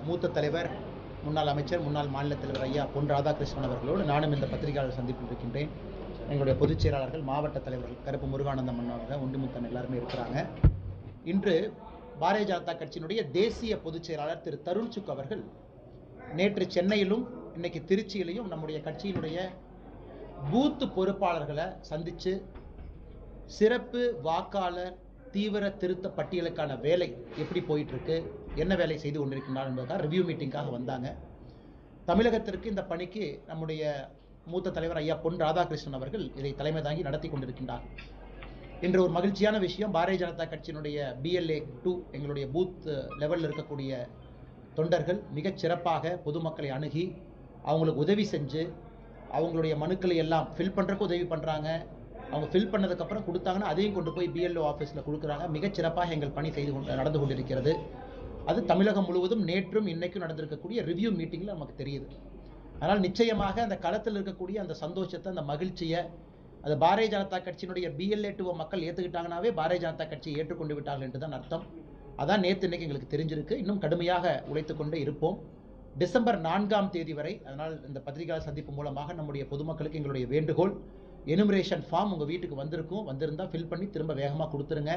மூத்த தலைவர் முன்னாள் அமைச்சர் முன்னாள் மாநில தலைவர் ஐயா பொன் ராதாகிருஷ்ணன் அவர்களோடு நானும் இந்த பத்திரிகையாளர் சந்திப்பில் இருக்கின்றேன். எங்களுடைய பொதுச் செயலாளர்கள், மாவட்ட தலைவர்கள் கருப்பு முருகானந்தம் மன்னவர்கள், ஒண்டிமுத்தன் எல்லாருமே இருக்கிறாங்க. இன்று பாரதிய ஜனதா கட்சியினுடைய தேசிய பொதுச் செயலாளர் திரு தருண் சுக் அவர்கள் நேற்று சென்னையிலும் இன்னைக்கு திருச்சியிலையும் நம்முடைய கட்சியினுடைய பூத்து பொறுப்பாளர்களை சந்தித்து சிறப்பு வாக்காளர் தீவிர திருத்த பட்டியலுக்கான வேலை எப்படி போயிட்டு இருக்கு, என்ன வேலை செய்து கொண்டிருக்கின்றார் என்பதற்காக ரிவ்யூ மீட்டிங்காக வந்தாங்க. தமிழகத்திற்கு இந்த பணிக்கு நம்முடைய மூத்த தலைவர் ஐயா பொன் ராதாகிருஷ்ணன் அவர்கள் இதை தலைமை தாங்கி நடத்தி கொண்டிருக்கின்றார். இன்று ஒரு மகிழ்ச்சியான விஷயம், பாரதிய ஜனதா கட்சியினுடைய BLA 2 எங்களுடைய பூத் லெவலில் இருக்கக்கூடிய தொண்டர்கள் மிகச் சிறப்பாக பொதுமக்களை அணுகி அவங்களுக்கு உதவி செஞ்சு அவங்களுடைய மனுக்களை எல்லாம் ஃபில் பண்ணுறக்கு உதவி பண்ணுறாங்க. அவங்க ஃபில் பண்ணதுக்கப்புறம் கொடுத்தாங்கன்னா அதையும் கொண்டு போய் BLO ஆஃபீஸில் கொடுக்குறாங்க. மிகச்சிறப்பாக எங்கள் பணி நடந்து கொண்டிருக்கிறது. அது தமிழகம் முழுவதும் நேற்றும் இன்னைக்கும் நடந்திருக்கக்கூடிய ரிவ்யூ மீட்டிங்கில் நமக்கு தெரியுது. அதனால் நிச்சயமாக அந்த களத்தில் இருக்கக்கூடிய அந்த சந்தோஷத்தை, அந்த மகிழ்ச்சியை, அது பாரதிய ஜனதா கட்சியினுடைய BLA 2 மக்கள் ஏற்றுக்கிட்டாங்கன்னாவே பாரதிய ஜனதா கட்சியை ஏற்றுக்கொண்டு விட்டார்கள் என்று தான் அர்த்தம். அதான் நேற்று இன்னைக்கு எங்களுக்கு தெரிஞ்சிருக்கு. இன்னும் கடுமையாக உழைத்து கொண்டே இருப்போம். டிசம்பர் 4ஆம் தேதி வரை. அதனால் இந்த பத்திரிகையாளர் சந்திப்பு மூலமாக நம்முடைய பொதுமக்களுக்கு எங்களுடைய வேண்டுகோள், எனுமரேஷன் ஃபார்ம் உங்கள் வீட்டுக்கு வந்திருந்தால் ஃபில் பண்ணி திரும்ப வேகமாக கொடுத்துருங்க.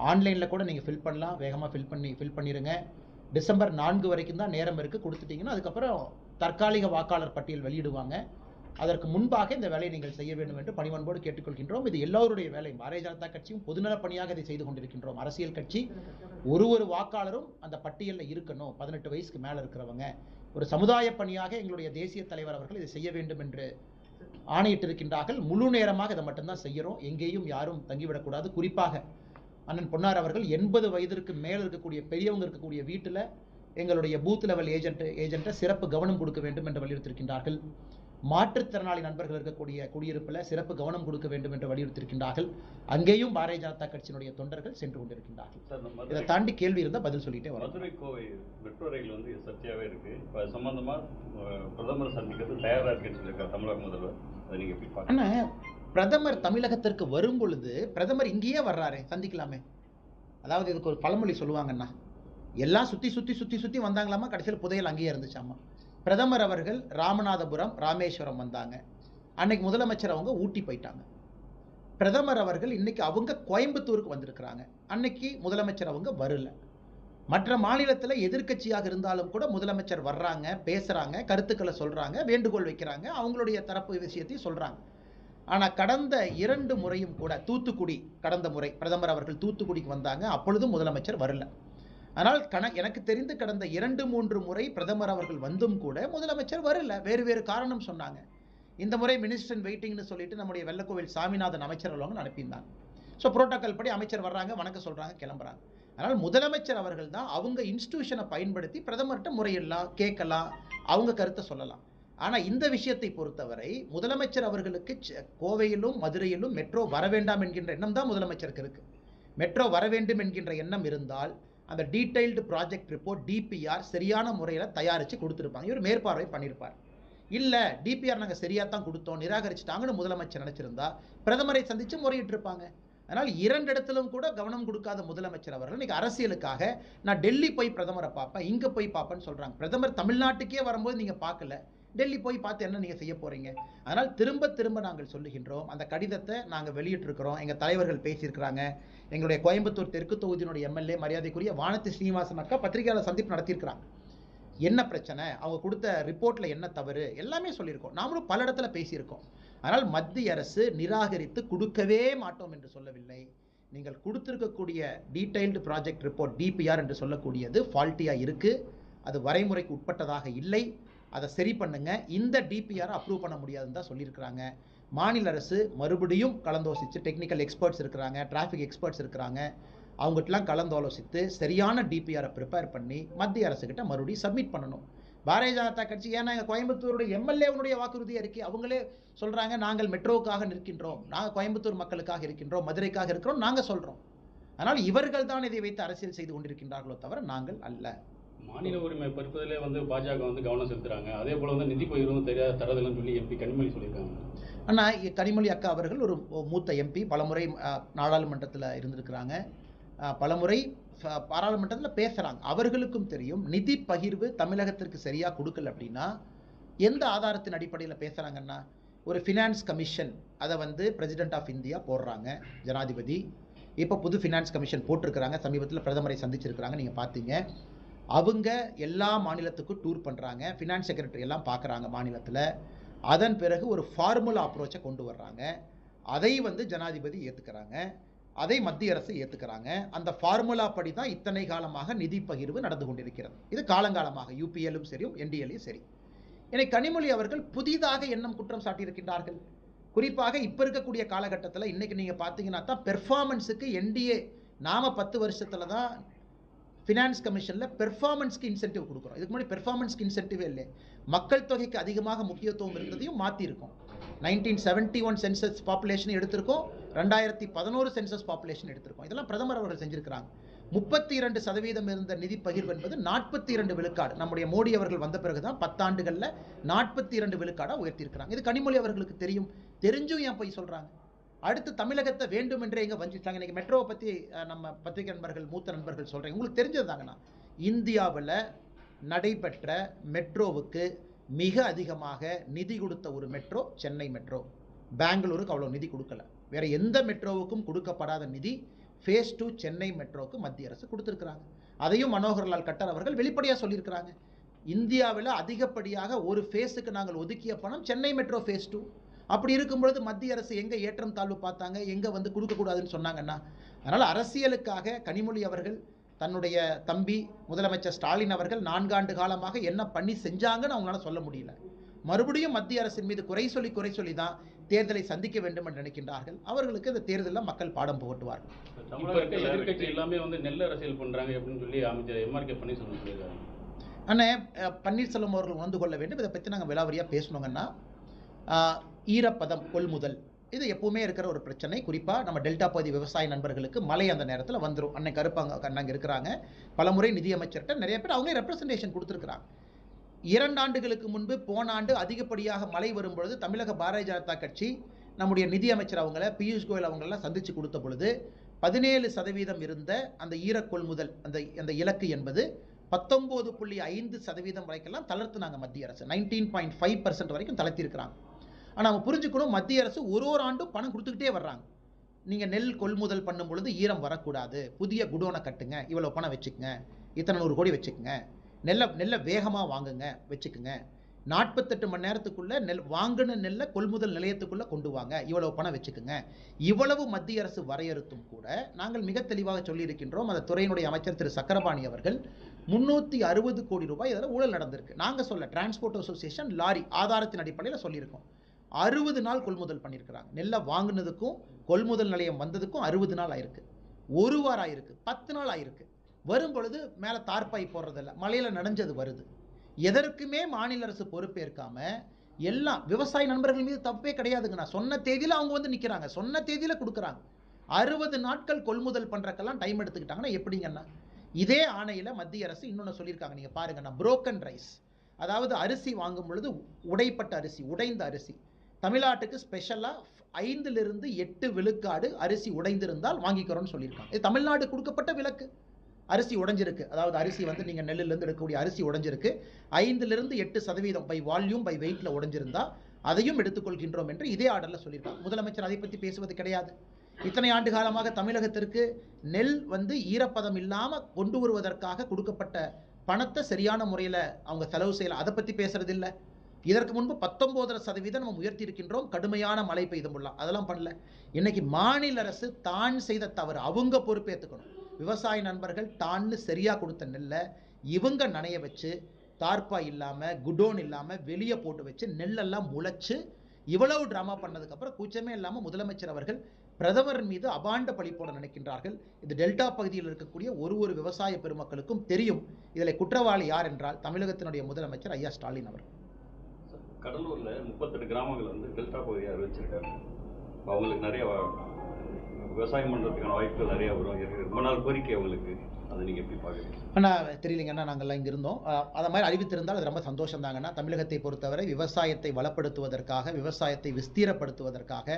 ஆன்லைனில் கூட நீங்கள் ஃபில் பண்ணலாம், வேகமாக ஃபில் பண்ணிடுங்க. டிசம்பர் 4 வரைக்கும் தான் நேரம் இருக்குது. கொடுத்துட்டிங்கன்னா அதுக்கப்புறம் தற்காலிக வாக்காளர் பட்டியல் வெளியிடுவாங்க. அதற்கு முன்பாக இந்த வேலையை நீங்கள் செய்ய வேண்டும் என்று பணிவன்போடு கேட்டுக்கொள்கின்றோம். இது எல்லோருடைய வேலை. பாரதிய ஜனதா கட்சியும் பொதுநல பணியாக இதை செய்து கொண்டிருக்கின்றோம். அரசியல் கட்சி ஒரு வாக்காளரும் அந்த பட்டியலில் இருக்கணும். 18 வயசுக்கு மேலே இருக்கிறவங்க. ஒரு சமுதாய பணியாக எங்களுடைய தேசிய தலைவர் அவர்கள் இதை செய்ய வேண்டும் என்று ஆணையிட்டிருக்கின்றார்கள். முழு நேரமாக இதை மட்டும்தான் செய்கிறோம். எங்கேயும் யாரும் தங்கிவிடக்கூடாது. குறிப்பாக அண்ணன் பொன்னார் அவர்கள் 80 வயதிற்கு மேலே இருக்கக்கூடிய பெரியவங்க இருக்கக்கூடிய வீட்டில் எங்களுடைய பூத் லெவல் ஏஜென்ட்டை சிறப்பு கவனம் கொடுக்க வேண்டும் என்று வலியுறுத்தியிருக்கின்றார்கள். மாற்றுத்திறனாளி நண்பர்கள் இருக்கக்கூடிய குடியிருப்பில் சிறப்பு கவனம் கொடுக்க வேண்டும் என்று வலியுறுத்தியிருக்கின்றார்கள். அங்கேயும் பாரதிய ஜனதா கட்சியினுடைய தொண்டர்கள் சென்று கொண்டிருக்கின்றார்கள். இதை தாண்டி கேள்வி இருந்தால் பதில் சொல்லிட்டே வரும். மதுரை கோவை மெட்ரோ ரயில் வந்து சர்ச்சையாகவே இருக்கு. இப்போ சம்பந்தமாக பிரதமர் சந்திக்கிறது தயாராக இருக்குன்னு சொல்லியிருக்காரு தமிழக முதல்வர். அதை நீங்கள் எப்படி பார்க்கணும்? பிரதமர் தமிழகத்திற்கு வரும் பொழுது பிரதமர் இங்கேயே வர்றாரு, சந்திக்கலாமே. அதாவது இதுக்கு ஒரு பழமொழி சொல்லுவாங்கன்னா, எல்லாம் சுற்றி வந்தாங்களாமா, கடைசியில் புதையல் அங்கேயே இருந்துச்சாமா. பிரதமர் அவர்கள் ராமநாதபுரம், ராமேஸ்வரம் வந்தாங்க. அன்னைக்கு முதலமைச்சர் அவங்க ஊட்டி போயிட்டாங்க. பிரதமர் அவர்கள் இன்னைக்கு அவங்க கோயம்புத்தூருக்கு வந்திருக்கிறாங்க. அன்னைக்கு முதலமைச்சர் அவங்க வரல. மற்ற மாநிலத்தில் எதிர்க்கட்சியாக இருந்தாலும் கூட முதலமைச்சர் வர்றாங்க, பேசுகிறாங்க, கருத்துக்களை சொல்கிறாங்க, வேண்டுகோள் வைக்கிறாங்க, அவங்களுடைய தரப்பு விஷயத்தையும் சொல்கிறாங்க. ஆனால் கடந்த 2 முறையும் கூட கடந்த முறை பிரதமர் அவர்கள் தூத்துக்குடிக்கு வந்தாங்க. அப்பொழுதும் முதலமைச்சர் வரல. ஆனால் எனக்கு தெரிந்து கடந்த 2-3 முறை பிரதமர் அவர்கள் வந்தும் கூட முதலமைச்சர் வரல. வேறு காரணம் சொன்னாங்க. இந்த முறை மினிஸ்டர் வெயிட்டிங்னு சொல்லிட்டு நம்முடைய வெள்ளக்கோவில் சாமிநாதன் அமைச்சர் அவங்க அனுப்பியிருந்தாங்க. ஸோ புரோட்டோக்கால் படி அமைச்சர் வர்றாங்க, வணக்கம் சொல்கிறாங்க, கிளம்புறாங்க. அதனால் முதலமைச்சர் அவர்கள் தான் அவங்க இன்ஸ்டிடியூஷனை பயன்படுத்தி பிரதமர்கிட்ட முறையிடலாம், கேட்கலாம், அவங்க கருத்தை சொல்லலாம். ஆனால் இந்த விஷயத்தை பொறுத்தவரை முதலமைச்சர் அவர்களுக்கு கோவையிலும் மதுரையிலும் மெட்ரோ வர வேண்டாம் என்கின்ற எண்ணம் தான் முதலமைச்சருக்கு இருக்குது. மெட்ரோ வர வேண்டும் என்கின்ற எண்ணம் இருந்தால் அந்த டீடைல்டு ப்ராஜெக்ட் ரிப்போர்ட் DPR சரியான முறையில் தயாரித்து கொடுத்துருப்பாங்க. இவர் மேற்பார்வை பண்ணியிருப்பார். இல்லை DPR நாங்கள் சரியாக தான் கொடுத்தோம், நிராகரிச்சுட்டாங்கன்னு முதலமைச்சர் நினச்சிருந்தா பிரதமரை சந்தித்து முறையிட்டிருப்பாங்க. அதனால் 2 இடத்திலும் கூட கவனம் கொடுக்காத முதலமைச்சர் அவர்கள் இன்னைக்கு அரசியலுக்காக நான் டெல்லி போய் பிரதமரை பார்ப்பேன், இங்கே போய் பார்ப்பேன்னு சொல்கிறாங்க. பிரதமர் தமிழ்நாட்டுக்கே வரும்போது நீங்கள் பார்க்கல, டெல்லி போய் பார்த்து என்ன நீங்கள் செய்ய போகிறீங்க? அதனால் திரும்ப நாங்கள் சொல்லுகின்றோம், அந்த கடிதத்தை நாங்கள் வெளியிட்டிருக்கிறோம். எங்கள் தலைவர்கள் பேசியிருக்கிறாங்க. எங்களுடைய கோயம்புத்தூர் தெற்கு தொகுதியினுடைய MLA மரியாதைக்குரிய வானதி ஸ்ரீனிவாசன் அக்கா பத்திரிகையாளர் சந்திப்பு நடத்தியிருக்கிறாங்க. என்ன பிரச்சனை, அவங்க கொடுத்த ரிப்போர்ட்டில் என்ன தவறு, எல்லாமே சொல்லியிருக்கோம். நாமளும் பல இடத்துல பேசியிருக்கோம். ஆனால் மத்திய அரசு நிராகரித்து கொடுக்கவே மாட்டோம் என்று சொல்லவில்லை. நீங்கள் கொடுத்திருக்கக்கூடிய டீடைல்டு ப்ராஜெக்ட் ரிப்போர்ட் DPR என்று சொல்லக்கூடியது ஃபால்ட்டியாக இருக்குது, அது வரைமுறைக்கு உட்பட்டதாக இல்லை, அதை சரி பண்ணுங்க. இந்த DPR அப்ரூவ் பண்ண முடியாதுன்னு தான் சொல்லியிருக்கிறாங்க. மாநில அரசு மறுபடியும் கலந்தோசித்து, டெக்னிக்கல் எக்ஸ்பர்ட்ஸ் இருக்கிறாங்க, டிராஃபிக் எக்ஸ்பர்ட்ஸ் இருக்கிறாங்க, அவங்ககிட்டலாம் கலந்தாலோசித்து சரியான DPR ப்ரிப்பேர் பண்ணி மத்திய அரசுக்கிட்ட மறுபடியும் சப்மிட் பண்ணணும். பாரதிய ஜனதா கட்சி ஏன்னா எங்கள் கோயம்புத்தூருடைய MLA வாக்குறுதியாக இருக்கு. அவங்களே சொல்கிறாங்க, நாங்கள் மெட்ரோவுக்காக நிற்கின்றோம், நாங்கள் கோயம்புத்தூர் மக்களுக்காக இருக்கின்றோம், மதுரைக்காக இருக்கிறோம், நாங்கள் சொல்கிறோம். ஆனால் இவர்கள் தான் இதை வைத்து அரசியல் செய்து கொண்டிருக்கின்றார்களோ தவிர நாங்கள் அல்ல. மாநில உரிமை பறிப்பதிலே பாஜக கவனம் செலுத்துறாங்க. அதே போல நிதி பகிர்வும் தெரியாத தரதுன்னு சொல்லி MP கனிமொழி சொல்லியிருக்காங்க. ஆனால் கனிமொழி அக்கா அவர்கள் ஒரு மூத்த MP, பலமுறை நாடாளுமன்றத்தில் இருந்திருக்கிறாங்க, பலமுறை பாராளுமன்றத்தில் பேசுகிறாங்க. அவர்களுக்கும் தெரியும் நிதி பகிர்வு தமிழகத்திற்கு சரியாக கொடுக்கல அப்படின்னா எந்த ஆதாரத்தின் அடிப்படையில் பேசுகிறாங்கன்னா, ஒரு ஃபினான்ஸ் கமிஷன் அதை வந்து பிரசிடென்ட் ஆஃப் இந்தியா போடுறாங்க, ஜனாதிபதி. இப்போ புது ஃபினான்ஸ் கமிஷன் போட்டிருக்கிறாங்க, சமீபத்தில் பிரதமரை சந்திச்சிருக்கிறாங்க, நீங்கள் பார்த்தீங்க. அவங்க எல்லா மாநிலத்துக்கும் டூர் பண்ணுறாங்க, ஃபினான்ஸ் செக்ரட்டரி எல்லாம் பார்க்குறாங்க மாநிலத்தில். அதன் பிறகு ஒரு ஃபார்முலா அப்ரோச்சை கொண்டு வர்றாங்க. அதை வந்து ஜனாதிபதி ஏற்றுக்கிறாங்க, அதை மத்திய அரசு ஏற்றுக்கிறாங்க. அந்த ஃபார்முலா படி தான் இத்தனை காலமாக நிதி பகிர்வு நடந்து கொண்டிருக்கிறது. இது காலங்காலமாக யூபிஎல்லும் சரி என்டிஎல்லும் சரி. எனவே கனிமொழி அவர்கள் புதிதாக எண்ணம் குற்றம் சாட்டியிருக்கின்றார்கள். குறிப்பாக இப்போ இருக்கக்கூடிய காலகட்டத்தில் இன்னைக்கு நீங்கள் பார்த்தீங்கன்னா தான் பெர்ஃபார்மன்ஸுக்கு என்டிஏ நாம 10 வருஷத்தில் தான் ஃபினான்ஸ் கமிஷனில் பெர்ஃபார்மன்ஸ்க்கு இன்சென்டிவ் கொடுக்குறோம். இதுக்கு முன்னாடி பெர்ஃபார்மன்ஸ்க்கு இன்சென்டிவே இல்லை. மக்கள் தொகைக்கு அதிகமாக முக்கியத்துவம் இருந்ததையும் மாற்றிருக்கோம். 1971 சென்சஸ் பாப்புலேஷன் எடுத்திருக்கோம், 2011 சென்சஸ் பாப்புலேஷன் எடுத்திருக்கோம். இதெல்லாம் பிரதமர் அவர்கள் செஞ்சிருக்கிறாங்க. 32% இருந்த நிதி பகிர்வு என்பது 42 விழுக்காடு. நம்முடைய மோடி அவர்கள் வந்த பிறகுதான் 10 ஆண்டுகளில் 42 விழுக்காடாக உயர்த்தியிருக்கிறாங்க. இது கனிமொழி அவர்களுக்கு தெரியும், தெரிஞ்சும் ஏன் போய் சொல்கிறாங்க? அடுத்து தமிழகத்தை வேண்டும் என்றே எங்கே வஞ்சிட்டாங்க. இன்றைக்கி மெட்ரோவை பற்றி நம்ம பத்திரிகை நண்பர்கள் மூத்த நண்பர்கள் சொல்கிறேன், உங்களுக்கு தெரிஞ்சது தாங்கண்ணா. இந்தியாவில் நடைபெற்ற மெட்ரோவுக்கு மிக அதிகமாக நிதி கொடுத்த ஒரு மெட்ரோ சென்னை மெட்ரோ. பெங்களூருக்கு அவ்வளோ நிதி கொடுக்கல. வேற எந்த மெட்ரோவுக்கும் கொடுக்கப்படாத நிதி ஃபேஸ் 2 சென்னை மெட்ரோவுக்கு மத்திய அரசு கொடுத்துருக்குறாங்க. அதையும் மனோகர்லால் கட்டர் அவர்கள் வெளிப்படையாக சொல்லியிருக்கிறாங்க. இந்தியாவில் அதிகப்படியாக ஒரு ஃபேஸுக்கு நாங்கள் ஒதுக்கிய பணம் சென்னை மெட்ரோ ஃபேஸ் 2. அப்படி இருக்கும்பொழுது மத்திய அரசு எங்கே ஏற்றம் தாழ்வு பார்த்தாங்க, எங்கே வந்து கொடுக்கக்கூடாதுன்னு சொன்னாங்கன்னா? அதனால் அரசியலுக்காக கனிமொழி அவர்கள் தன்னுடைய தம்பி முதலமைச்சர் ஸ்டாலின் அவர்கள் 4 ஆண்டு காலமாக என்ன பண்ணி செஞ்சாங்கன்னு அவங்களால சொல்ல முடியல. மறுபடியும் மத்திய அரசின் மீது குறை சொல்லி தான் தேர்தலை சந்திக்க வேண்டும் என்று நினைக்கின்றார்கள். அவர்களுக்கு இந்த தேர்தலில் மக்கள் பாடம் புகட்டுவார்கள். எதிர்க்கட்சி எல்லாமே வந்து நெல் அரசியல் பண்றாங்க அப்படின்னு சொல்லி அமைச்சர் எம்ஆர்கே பன்னீர்செல்வம் சொல்லியிருக்காங்க. அண்ணே, பன்னீர்செல்வம் அவர்கள் உணர்ந்து கொள்ள வேண்டும். இதை பற்றி நாங்கள் விலாவரியாக பேசணுங்கன்னா, ஈரப்பதம் கொள்முதல் இது எப்பவுமே இருக்கிற ஒரு பிரச்சனை. குறிப்பாக நம்ம டெல்டா பகுதி விவசாய நண்பர்களுக்கு மழை அந்த நேரத்தில் வந்துடும். அன்னை கருப்பாங்க அண்ணாங்க இருக்கிறாங்க, பலமுறை நிதியமைச்சர்கிட்ட நிறைய பேர் அவங்களே ரெப்ரசன்டேஷன் கொடுத்துருக்குறாங்க. 2 ஆண்டுகளுக்கு முன்பு போன ஆண்டு அதிகப்படியாக மழை வரும்பொழுது தமிழக பாரதிய ஜனதா கட்சி நம்முடைய நிதியமைச்சர் அவங்கள பியூஷ் கோயல் அவங்களெல்லாம் சந்தித்து கொடுத்த பொழுது 17% இருந்த அந்த ஈரக்கொள்முதல் அந்த இலக்கு என்பது 19.5% வரைக்கெல்லாம் தளர்த்துனாங்க மத்திய அரசு. 19.5% வரைக்கும் தளர்த்திருக்கிறாங்க. ஆனால் நம்ம புரிஞ்சுக்கணும், மத்திய அரசு ஒரு ஆண்டும் பணம் கொடுத்துக்கிட்டே வர்றாங்க. நீங்கள் நெல் கொள்முதல் பண்ணும் பொழுது ஈரம் வரக்கூடாது, புதிய குடோனை கட்டுங்க, இவ்வளோ பணம் வச்சுக்கங்க, இத்தனை 100 கோடி வச்சுக்கோங்க, நெல்லை வேகமாக வாங்குங்க வச்சுக்குங்க, 48 மணி நேரத்துக்குள்ளே வாங்கின நெல்லை கொள்முதல் நிலையத்துக்குள்ளே கொண்டு வாங்க, இவ்வளவு பணம் வச்சுக்குங்க. இவ்வளவு மத்திய அரசு வரையறுத்தும் கூட நாங்கள் மிக தெளிவாக சொல்லியிருக்கின்றோம். அந்த துறையினுடைய அமைச்சர் திரு சக்கரபாணி அவர்கள் 360 கோடி ரூபாய் இதில் ஊழல் நடந்திருக்கு. நாங்கள் சொல்ல டிரான்ஸ்போர்ட் அசோசியேஷன் லாரி ஆதாரத்தின் அடிப்படையில் சொல்லியிருக்கோம். 60 நாள் கொள்முதல் பண்ணியிருக்கிறாங்க. நெல்லை வாங்கினதுக்கும் கொள்முதல் நிலையம் வந்ததுக்கும் 60 நாள் ஆயிருக்கு, 1 வாரம் ஆயிருக்கு, 10 நாள் ஆயிருக்கு. வரும் பொழுது மேலே தார்பாய் போடுறதில்ல, மழையில் நனைஞ்சது வருது. எதற்குமே மாநில அரசு பொறுப்பேற்காம எல்லாம் விவசாய நண்பர்கள் மீது தப்பே கிடையாதுங்க. நான் சொன்ன தேதியில் அவங்க வந்து நிற்கிறாங்க, சொன்ன தேதியில் கொடுக்குறாங்க. 60 நாட்கள் கொள்முதல் பண்ணுறக்கெல்லாம் டைம் எடுத்துக்கிட்டாங்கன்னா எப்படிங்கன்னா? இதே ஆணையில் மத்திய அரசு இன்னொன்று சொல்லியிருக்காங்க, நீங்கள் பாருங்கண்ணா, புரோக்கன் ரைஸ், அதாவது அரிசி வாங்கும் பொழுது உடைப்பட்ட அரிசி, உடைந்த அரிசி, தமிழ்நாட்டுக்கு ஸ்பெஷலாக 5 to 8 விழுக்காடு அரிசி உடைந்திருந்தால் வாங்கிக்கிறோன்னு சொல்லியிருக்காங்க. இது தமிழ்நாடு கொடுக்கப்பட்ட விலக்கு. அரிசி உடைஞ்சிருக்கு, அதாவது அரிசி வந்து நீங்கள் நெல்லிலிருந்து எடுக்கக்கூடிய அரிசி உடைஞ்சிருக்கு, 5 to 8% பை வால்யூம் பை வெயிட்டில் உடைஞ்சிருந்தா அதையும் எடுத்துக்கொள்கின்றோம் என்று இதே ஆர்டரில் சொல்லியிருக்காங்க. முதலமைச்சர் அதை பற்றி பேசுவது கிடையாது. இத்தனை ஆண்டு காலமாக தமிழகத்திற்கு நெல் வந்து ஈரப்பதம் இல்லாமல் கொண்டு வருவதற்காக கொடுக்கப்பட்ட பணத்தை சரியான முறையில் அவங்க செலவு செய்யலை, அதை பற்றி பேசுறதில்லை. இதற்கு முன்பு 19% நம்ம உயர்த்தி இருக்கின்றோம், கடுமையான மழை பெய்துமுல்லாம் அதெல்லாம் பண்ணல. இன்னைக்கு மாநில அரசு தான் செய்த தவறு, அவங்க பொறுப்பேற்றுக்கணும். விவசாய நண்பர்கள் தான்னு சரியாக கொடுத்த நெல்லை இவங்க நனைய வச்சு, தார்ப்பா இல்லாமல் குடோன் இல்லாமல் வெளியே போட்டு வச்சு நெல்லெல்லாம் முளைச்சு இவ்வளவு ட்ராமா பண்ணதுக்கப்புறம் கூச்சமே இல்லாமல் முதலமைச்சர் அவர்கள் பிரதமர் மீது அபாண்ட பழி போட நினைக்கின்றார்கள். இது டெல்டா பகுதியில் இருக்கக்கூடிய ஒரு விவசாய பெருமக்களுக்கும் தெரியும். இதில் குற்றவாளி யார் என்றால் தமிழகத்தினுடைய முதலமைச்சர் ஐயா ஸ்டாலின் அவர். கடலூர்ல 38 கிராமங்கள் வந்து டெல்டா பகுதியை அறிவிச்சிருக்காங்க. அவங்களுக்கு நிறைய விவசாயம் பண்ணுறதுக்கான வாய்ப்புகள் நிறைய வரும். ரொம்ப நாள் கோரிக்கை அவங்களுக்கு, அதை நீங்கள் எப்படி பார்க்குறீங்க? அண்ணா தெரியலைங்கண்ணா, நாங்கள்லாம் இங்கே இருந்தோம். அதை மாதிரி அறிவித்திருந்தால் அது ரொம்ப சந்தோஷம் தாங்கண்ணா. தமிழகத்தை பொறுத்தவரை விவசாயத்தை வளப்படுத்துவதற்காக, விவசாயத்தை விஸ்தீரப்படுத்துவதற்காக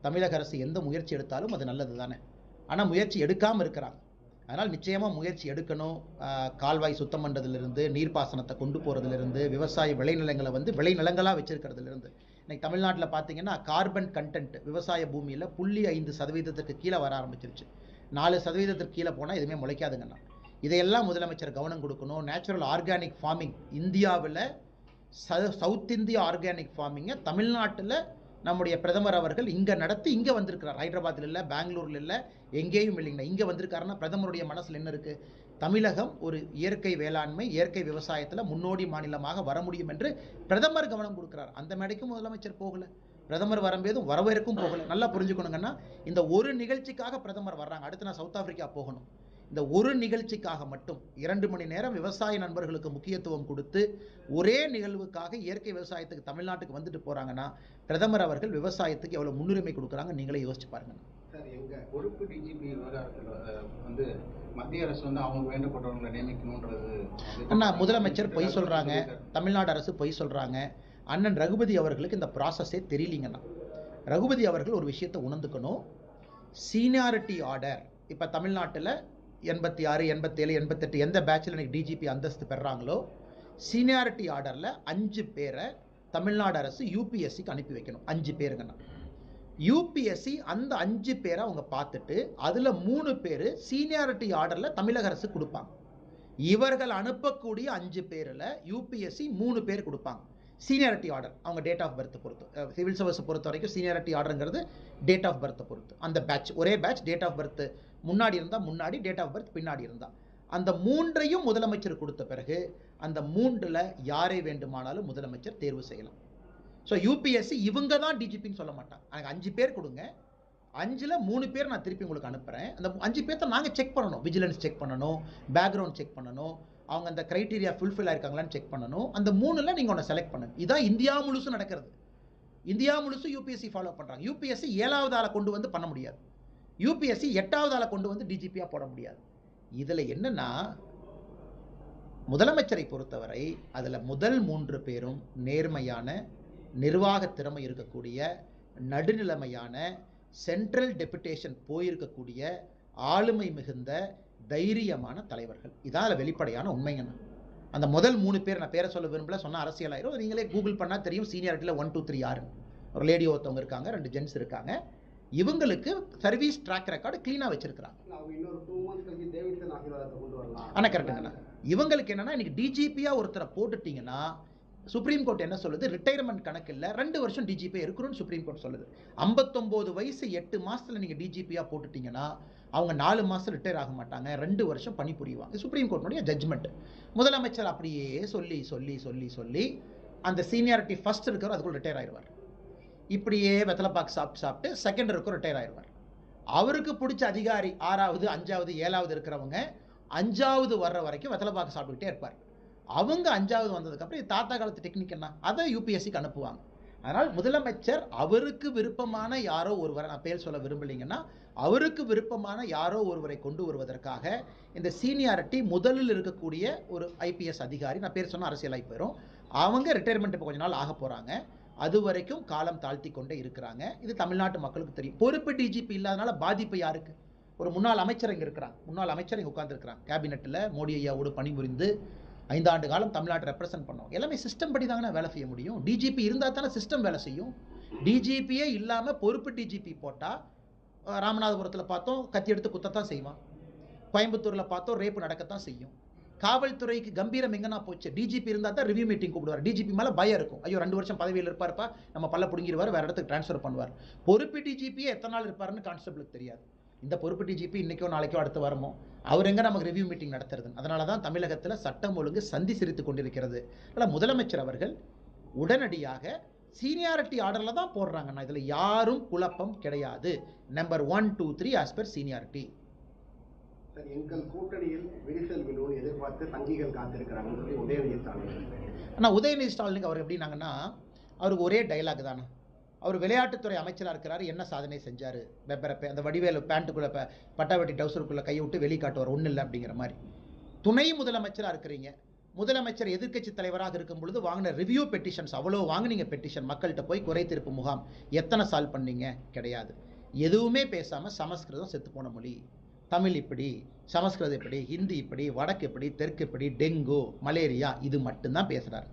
தமிழக அரசு எந்த முயற்சி எடுத்தாலும் அது நல்லது தானே. ஆனால் முயற்சி எடுக்காமல் இருக்கிறாங்க. அதனால் நிச்சயமாக முயற்சி எடுக்கணும். கால்வாய் சுத்தம் பண்ணுறதுலேருந்து, நீர்ப்பாசனத்தை கொண்டு போகிறதுலேருந்து, விவசாய விளைநிலங்களை வந்து விளைநிலங்களாக வச்சிருக்கிறதுலேருந்து. இன்னைக்கு தமிழ்நாட்டில் பார்த்தீங்கன்னா கார்பன் கண்டென்ட் விவசாய பூமியில் 0.5% கீழே வர ஆரம்பிச்சிருச்சு. 4% கீழே போனால் எதுவுமே முளைக்காதுங்கண்ணா. இதையெல்லாம் முதலமைச்சர் கவனம் கொடுக்கணும். நேச்சுரல் ஆர்கானிக் ஃபார்மிங் இந்தியாவில் சவுத் இந்தியா ஆர்கானிக் ஃபார்மிங்கை தமிழ்நாட்டில் நம்முடைய பிரதமர் அவர்கள் இங்கே நடத்தி இங்கே வந்திருக்கிறார். ஹைதராபாத்தில் இல்லை, பெங்களூரில் இல்லை, எங்கேயும் இல்லைங்கண்ணா. இங்கே வந்திருக்காருன்னா பிரதமருடைய மனசில் என்ன இருக்குது? தமிழகம் ஒரு இயற்கை வேளாண்மை, இயற்கை விவசாயத்தில் முன்னோடி மாநிலமாக வர முடியும் என்று பிரதமர் கவனம் கொடுக்கிறார். அந்த மேடைக்கும் முதலமைச்சர் போகலை, பிரதமர் வரும்போதும் வரவேற்கும் போகலை. நல்லா புரிஞ்சுக்கணுங்கன்னா, இந்த ஒரு நிகழ்ச்சிக்காக பிரதமர் வர்றாங்க. அடுத்து நான் சவுத் ஆப்பிரிக்கா போகணும். இந்த ஒரு நிகழ்ச்சிக்காக மட்டும் 2 மணி நேரம் விவசாய நண்பர்களுக்கு முக்கியத்துவம் கொடுத்து ஒரே நிகழ்வுக்காக இயற்கை விவசாயத்துக்கு தமிழ்நாட்டுக்கு வந்துட்டு போகிறாங்கன்னா பிரதமர் அவர்கள் விவசாயத்துக்கு எவ்வளோ முன்னுரிமை கொடுக்குறாங்க நீங்களே யோசிச்சு பாருங்க. சார், எங்கள் பொறுப்பு டிஜிபி விவகாரத்தில் வந்து மத்திய அரசு வந்து அவங்க வேண்டப்பட்டவங்களை நியமிக்கணுன்றது அண்ணா முதலமைச்சர் பொய் சொல்கிறாங்க, தமிழ்நாடு அரசு பொய் சொல்கிறாங்க. அண்ணன் ரகுபதி அவர்களுக்கு இந்த ப்ராசஸே தெரியலிங்கண்ணா. ரகுபதி அவர்கள் ஒரு விஷயத்தை உணர்ந்துக்கணும். சீனியாரிட்டி ஆர்டர் இப்போ தமிழ்நாட்டில் 86, 87, 88 எந்த பேட்சில் எனக்கு டிஜிபி அந்தஸ்து பெறாங்களோ சீனியாரிட்டி ஆர்டரில் 5 பேரை தமிழ்நாடு அரசு யூபிஎஸ்சிக்கு அனுப்பி வைக்கணும். 5 பேருங்கண்ணா. யூபிஎஸ்சி அந்த 5 பேரை அவங்க பார்த்துட்டு அதில் 3 பேர் சீனியாரிட்டி ஆர்டரில் தமிழக அரசு கொடுப்பாங்க. இவர்கள் அனுப்பக்கூடிய 5 பேரில் யூபிஎஸ்சி 3 பேர் கொடுப்பாங்க. சீனியாரிட்டி ஆர்டர் அவங்க டேட் ஆஃப் பர்த் பொறுத்து, சிவில் சர்வீஸை பொறுத்த வரைக்கும் சீனியாரிட்டி ஆர்டருங்கிறது டேட் ஆஃப் பர்த்தை பொறுத்து. அந்த பேட்ச் ஒரே பேட்ச், டேட் ஆஃப் பர்த் முன்னாடி இருந்தால் முன்னாடி, டேட் ஆஃப் பர்த் பின்னாடி இருந்தால் அந்த 3ஐயும் முதலமைச்சர் கொடுத்த பிறகு அந்த 3ல் யாரை வேண்டுமானாலும் முதலமைச்சர் தேர்வு செய்யலாம். ஸோ யூபிஎஸ்சி இவங்க தான் டிஜிபின்னு சொல்ல மாட்டாங்க. எனக்கு 5 பேர் கொடுங்க, 5ல் 3 பேர் நான் திருப்பி உங்களுக்கு அனுப்புகிறேன். அந்த 5 பேர்த்த நாங்கள் செக் பண்ணணும். விஜிலன்ஸ் செக் பண்ணணும், பேக்ரவுண்ட் செக் பண்ணணும், அவங்க அந்த க்ரைட்டீரியா ஃபுல்ஃபில் ஆயிருக்காங்களான்னு செக் பண்ணணும். அந்த 3ல் நீங்கள் ஒன்று செலக்ட் பண்ணுங்க. இதான் இந்தியா முழுசும் நடக்கிறது. இந்தியா முழுசும் யூபிஎஸ்சி ஃபாலோ பண்ணுறாங்க. யூபிஎஸ்சி 7வது ஆளை கொண்டு வந்து பண்ண முடியாது. யூபிஎஸ்சி 8வது ஆளை கொண்டு வந்து டிஜிபியாக போட முடியாது. இதில் என்னன்னா முதலமைச்சரை பொறுத்தவரை அதில் முதல் 3 பேரும் நேர்மையான, நிர்வாக திறமை இருக்கக்கூடிய, நடுநிலைமையான, சென்ட்ரல் டெபுடேஷன் போயிருக்கக்கூடிய, ஆளுமை மிகுந்த, தைரியமான தலைவர்கள். இதான் அதில் வெளிப்படையான உண்மைங்கண்ணா. அந்த முதல் 3 பேர் நான் பேரை சொல்ல விரும்பல, சொன்னால் அரசியலாயிரும். நீங்களே கூகுள் பண்ணால் தெரியும். சீனியாரிட்டியில் 1, 2, 3 யாரு. ஒரு லேடி ஒருத்தவங்க இருக்காங்க, 2 ஜென்ஸ் இருக்காங்க. இவங்களுக்கு சர்வீஸ் ட்ராக் ரெக்கார்டு கிளீனாக வச்சிருக்கிறாங்க. ஆனால் கரெக்டுங்கண்ணா. இவங்களுக்கு என்னன்னா இன்னைக்கு டிஜிபியாக ஒருத்தரை போட்டுட்டீங்கன்னா சுப்ரீம் கோர்ட் என்ன சொல்லுது? ரிட்டையர்மெண்ட் கணக்கில் 2 வருஷம் டிஜிபி இருக்கணும்னு சுப்ரீம் கோர்ட் சொல்லுது. 59 வயசு 8 மாசத்துல நீங்கள் டிஜிபியாக போட்டுட்டீங்கன்னா அவங்க 4 மாதம் ரிட்டையர் ஆக மாட்டாங்க, 2 வருஷம் பணி புரிவாங்க. Supreme கோர்ட்டுடைய judgement. முதலமைச்சர் அப்படியே சொல்லி சொல்லி சொல்லி சொல்லி அந்த சீனியாரிட்டி ஃபர்ஸ்ட் இருக்கிறவர் அதுக்குள்ள ரிட்டையர் ஆயிடுவார். இப்படியே வெத்தலைப்பாக்கு சாப்பிட்டு செகண்ட் இருக்கும் ரிட்டையர் ஆயிடுவார். அவருக்கு பிடிச்ச அதிகாரி 6வது, 5வது, 7வது இருக்கிறவங்க 5வது வர்ற வரைக்கும் வெத்தலைப்பாக்கு சாப்பிட்டுக்கிட்டே இருப்பார். அவங்க 5வது வந்ததுக்கப்புறம் தாத்தா காலத்து டெக்னிக் என்ன, அதை யூபிஎஸ்சிக்கு அனுப்புவாங்க. அதனால் முதலமைச்சர் அவருக்கு விருப்பமான யாரோ ஒருவரை, நான் பேர் சொல்ல விரும்பலைங்கன்னா அவருக்கு விருப்பமான யாரோ ஒருவரை கொண்டு வருவதற்காக இந்த சீனியாரிட்டி முதலில் இருக்கக்கூடிய ஒரு ஐபிஎஸ் அதிகாரி, நான் பேர் சொன்னால் அரசியலாகி போயிடும், அவங்க ரிட்டையர்மெண்ட் இப்போ கொஞ்ச நாள் ஆக போகிறாங்க. அது வரைக்கும் காலம் தாழ்த்தி கொண்டே இருக்கிறாங்க. இது தமிழ்நாட்டு மக்களுக்கு தெரியும். பொறுப்பு டிஜிபி இல்லாதனால பாதிப்பு யாருக்கு? ஒரு முன்னாள் அமைச்சர் இங்கே இருக்கிறாங்க, முன்னாள் அமைச்சர் இங்கே உட்காந்துருக்கிறாங்க. கேபினெட்டில் மோடி ஐயாவோடு பணிபுரிந்து 5 ஆண்டு காலம் தமிழ்நாட்டை ரெப்ரசென்ட் பண்ணோம். எல்லாமே சிஸ்டம் படி தானே வேலை செய்ய முடியும். டிஜிபி இருந்தால் தானே சிஸ்டம் வேலை செய்யும். டிஜிபியே இல்லாமல் பொறுப்பு டிஜிபி போட்டால் ராமநாதபுரத்தில் பார்த்தோம் கத்தி எடுத்து குத்தத்தான் செய்வான், கோயம்புத்தூரில் பார்த்தோம் ரேப்பு நடக்கத்தான் செய்யும். காவல்துறைக்கு கம்பீரம் எங்கன்னா போச்சு? டிஜிபி இருந்தால் தான் ரிவ்யூ மீட்டிங் கூப்பிடுவார். டிஜிபி மேலே பயம் இருக்கும். ஐயோ 2 வருஷம் பதவியில் இருப்பார்ப்பா, நம்ம பல்ல பிடுங்கிடுவார், வேறு இடத்துக்கு ட்ரான்ஸ்ஃபர் பண்ணுவார். பொறுப்பு டிஜிபியே எத்தனை நாள் இருப்பாருன்னு கான்ஸ்டபிளுக்கு தெரியாது. இந்த பொறுப்பு டிஜிபி இன்றைக்கோ நாளைக்கோ அடுத்து வரமோ அவர் எங்கே நமக்கு ரிவ்யூ மீட்டிங் நடத்துறது? அதனால தான் தமிழகத்தில் சட்டம் ஒழுங்கு சந்தி சிரித்து கொண்டிருக்கிறது. அதனால் முதலமைச்சர் அவர்கள் உடனடியாக சீனியாரிட்டி ஆர்டரில் தான் போடுறாங்கன்னா இதில் யாரும் குழப்பம் கிடையாது. Number 1, 2, 3 as per seniority. எங்கள் கூட்டணியில் விரிசல் விழுவும் எதிர்பார்த்து தங்கிகள் காத்திருக்கிறாங்கன்னு சொல்லி உதயநிதி ஸ்டாலின். ஆனால் உதயநிதி ஸ்டாலினுக்கு அவர் எப்படின்னாங்கன்னா அவருக்கு ஒரே டைலாக் தானே. அவர் விளையாட்டுத்துறை அமைச்சராக இருக்கிறாரு, என்ன சாதனை செஞ்சார்? பெப்பரப்பே அந்த வடிவேலு பேண்ட்டுக்குள்ளே பட்டாவட்டி டவுசருக்குள்ளே கையை விட்டு வெளிக்காட்டுவார், ஒன்றும் இல்லை அப்படிங்கிற மாதிரி. துணை முதலமைச்சராக இருக்கிறீங்க, முதலமைச்சர் எதிர்க்கட்சி தலைவராக இருக்கும் பொழுது வாங்கின ரிவ்யூ பெட்டிஷன்ஸ் அவ்வளோ வாங்கினீங்க. பெட்டிஷன் மக்கள்கிட்ட போய் குறை தீர்ப்பு முகாம் எத்தனை சால்வ் பண்ணீங்க? கிடையாது. எதுவுமே பேசாமல் சமஸ்கிருதம் செத்து போன மொழி, தமிழ் இப்படி, சமஸ்கிருதம் இப்படி, ஹிந்தி இப்படி, வடக்கு இப்படி, தெற்கு இப்படி, டெங்கு, மலேரியா, இது மட்டும்தான் பேசுகிறார்.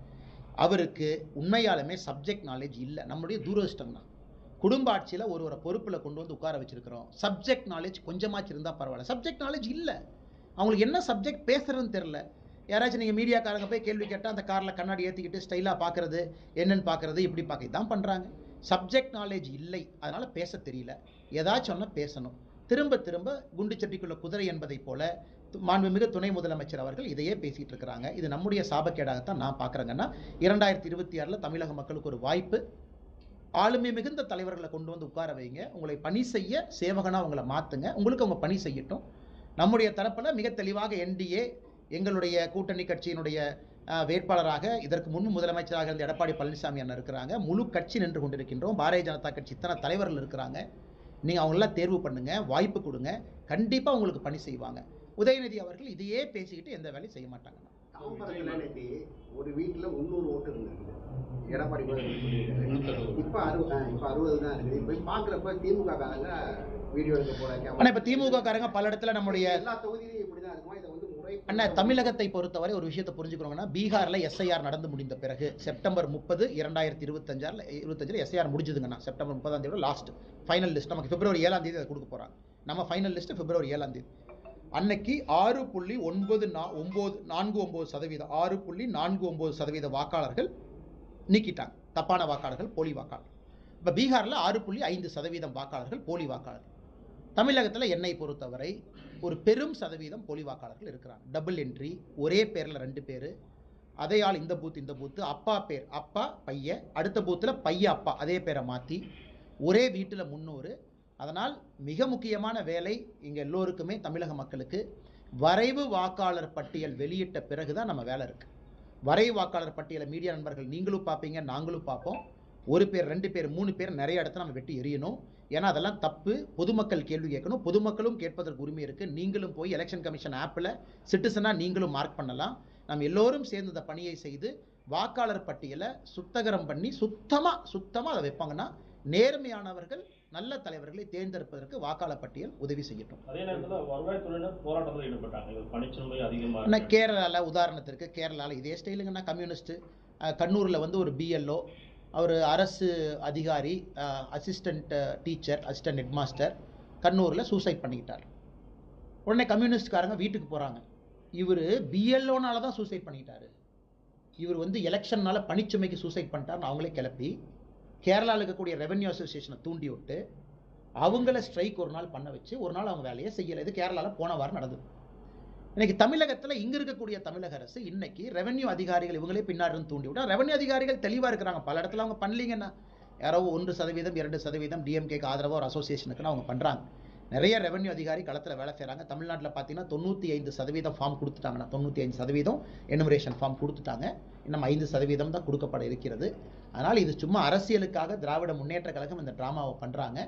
அவருக்கு உண்மையாலுமே சப்ஜெக்ட் நாலேஜ் இல்லை. நம்மளுடைய தூரதிர்ஷ்டம் தான். குடும்ப ஆட்சியில் ஒரு பொறுப்பில் கொண்டு வந்து உட்கார வச்சிருக்கிறோம். சப்ஜெக்ட் நாலேஜ் கொஞ்சமாச்சு இருந்தால் பரவாயில்ல. சப்ஜெக்ட் நாலேஜ் இல்லை. அவங்களுக்கு என்ன சப்ஜெக்ட் பேசுறதுன்னு தெரில. யாராச்சும் நீங்கள் மீடியாக்காரங்க போய் கேள்வி கேட்டால் அந்த காரில் கண்ணாடி ஏற்றிக்கிட்டு ஸ்டைலாக பார்க்குறது, என்னென்னு பார்க்குறது, இப்படி பார்க்க தான் பண்ணுறாங்க. சப்ஜெக்ட் நாலேஜ் இல்லை, அதனால் பேச தெரியல. ஏதாச்சும் ஒன்று பேசணும். திரும்ப திரும்ப குண்டு சட்டிக்குள்ள குதிரை என்பதை போல மாண்புமிகு துணை முதலமைச்சர் அவர்கள் இதையே பேசிகிட்டு இருக்கிறாங்க. இது நம்முடைய சாபக்கேடாகத்தான் நான் பார்க்குறேங்கன்னா, 2026 தமிழக மக்களுக்கு ஒரு வாய்ப்பு. ஆளுமை மிகுந்த தலைவர்களை கொண்டு வந்து உட்கார வைங்க. உங்களை பணி செய்ய சேவகனாக உங்களை மாற்றுங்க. உங்களுக்கு அவங்க பணி செய்யட்டும். நம்முடைய தரப்பில் மிக தெளிவாக என்டிஏ எங்களுடைய கூட்டணி கட்சியினுடைய வேட்பாளராக இதற்கு முன் முதலமைச்சராக இருந்த எடப்பாடி பழனிசாமி அண்ணன் இருக்கிறாங்க. முழு கட்சி நின்று கொண்டிருக்கின்றோம். பாரதிய ஜனதா கட்சி இத்தனை தலைவர்கள் இருக்கிறாங்க. நீங்கள் அவங்களெல்லாம் தேர்வு பண்ணுங்க, வாய்ப்பு கொடுங்க, கண்டிப்பாக உங்களுக்கு பணி செய்வாங்க. உதயநிதி அவர்கள் இதையே பேசிக்கிட்டு எந்த வேலையும் செய்ய மாட்டாங்க. ஒரு வீட்டில் 300 ஓட்டு இருந்தது எடப்பாடி இப்போ 60 தான் இருக்குது. போய் பார்க்குறப்ப திமுக காரங்க வீடியோ எடுக்க போறாங்க. ஆனால் இப்போ திமுக காரங்க பல இடத்துல நம்முடைய எல்லா தொகுதியிலும் இப்படி தான் இருக்குமா? இதை வந்து முறை அண்ணா தமிழகத்தை பொறுத்தவரை ஒரு விஷயத்தை புரிஞ்சுக்கணுங்கன்னா, பீகாரில் எஸ்ஐஆர் நடந்து முடிந்த பிறகு செப்டம்பர் 30, 2025 எஸ்ஐஆர் முடிஞ்சதுங்கண்ணா. September 30 last final list. நமக்கு பிப்ரவரி 7 அதை கொடுக்க போகிறாங்க. நம்ம ஃபைனல் லிஸ்ட் பிப்ரவரி 7 அன்னைக்கு 6.49% 6.49% வாக்காளர்கள் நீக்கிட்டாங்க. தப்பான வாக்காளர்கள், போலி வாக்காளர்கள். இப்போ பீகாரில் 6.5% வாக்காளர்கள் போலி வாக்காளர்கள். தமிழகத்தில் என்னை பொறுத்தவரை ஒரு பெரும் சதவீதம் போலி வாக்காளர்கள் இருக்கிறாங்க. டபுள் என்ட்ரி, ஒரே பேரில் 2 பேர், அதையால் இந்த பூத்து, அப்பா பேர் அப்பா பையன், அடுத்த பூத்தில் பையன் அப்பா அதே பேரை மாற்றி, ஒரே வீட்டில் 300. அதனால் மிக முக்கியமான வேலை இங்கே எல்லோருக்குமே, தமிழக மக்களுக்கு வரைவு வாக்காளர் பட்டியல் வெளியிட்ட பிறகு தான் நம்ம வேலை இருக்குது. வரைவு வாக்காளர் பட்டியலை மீடியா நண்பர்கள் நீங்களும் பார்ப்பீங்க, நாங்களும் பார்ப்போம். 1 பேர், 2 பேர், 3 பேர் நிறைய இடத்துல நம்ம வெட்டி எறியணும். ஏன்னா அதெல்லாம் தப்பு. பொதுமக்கள் கேள்வி கேட்கணும். பொதுமக்களும் கேட்பதற்கு உரிமை இருக்குது. நீங்களும் போய் எலெக்ஷன் கமிஷன் ஆப்பில் சிட்டிசனாக நீங்களும் மார்க் பண்ணலாம். நம்ம எல்லோரும் சேர்ந்து இந்த பணியை செய்து வாக்காளர் பட்டியலை சுத்தகரம் பண்ணி சுத்தமாக அதை வைப்பாங்கன்னா, நேர்மையானவர்கள் நல்ல தலைவர்களை தேர்ந்தெடுப்பதற்கு வாக்காளர் பட்டியல் உதவி செய்யட்டும். அதே நேரத்தில் வருவாய்த்துறையினர் போராட்டத்தில் ஈடுபட்டாங்க. பணிச்சுமை அதிகமாக கேரளாவில், உதாரணத்திற்கு கேரளாவில் இதே ஸ்டைலுங்கன்னா, கம்யூனிஸ்ட் கண்ணூரில் வந்து ஒரு பிஎல்ஓ, அவர் அரசு அதிகாரி, assistant teacher, assistant head master கண்ணூரில் சூசைட் பண்ணிக்கிட்டார். உடனே கம்யூனிஸ்ட்காரங்க வீட்டுக்கு போகிறாங்க. இவர் பிஎல்ஓனால தான் சூசைட் பண்ணிக்கிட்டாரு, இவர் வந்து எலெக்ஷன்னால பணிச்சுமைக்கு சூசைட் பண்ணிட்டார்னு அவங்களே கிளப்பி கேரளாவில் இருக்கக்கூடிய ரெவென்யூ அசோசியேஷனை தூண்டி விட்டு அவங்கள ஸ்ட்ரைக் ஒரு நாள் பண்ண வச்சு ஒரு நாள் அவங்க வேலையை செய்யலை. இது கேரளாவில் போன வாரம் நடந்தது. இன்னைக்கு தமிழகத்தில் இங்கே இருக்கக்கூடிய தமிழக அரசு இன்னைக்கு ரெவென்யூ அதிகாரிகள் இவங்களே பின்னாடி தூண்டி விட்டா. ரெவென்யூ அதிகாரிகள் தெளிவாக இருக்கிறாங்க. பல இடத்துல அவங்க பண்ணலீங்கன்னா, யாரோ 1%, 2% டிஎம்கேக்கு ஆதரவாக ஒரு அசோசியேஷனுக்குன்னு அவங்க பண்ணுறாங்க. நிறைய ரெவென்யூ அதிகாரி களத்தில் வேலை செய்கிறாங்க. தமிழ்நாட்டில் பார்த்தீங்கன்னா 95% ஃபார்ம் கொடுத்துட்டாங்கன்னா, 95% எனுமரேஷன் ஃபார்ம் கொடுத்துட்டாங்க. இன்னும் 5% தான் கொடுக்கப்பட இருக்கிறது. அதனால் இது சும்மா அரசியலுக்காக திராவிட முன்னேற்ற கழகம் இந்த ட்ராமாவை பண்ணுறாங்க.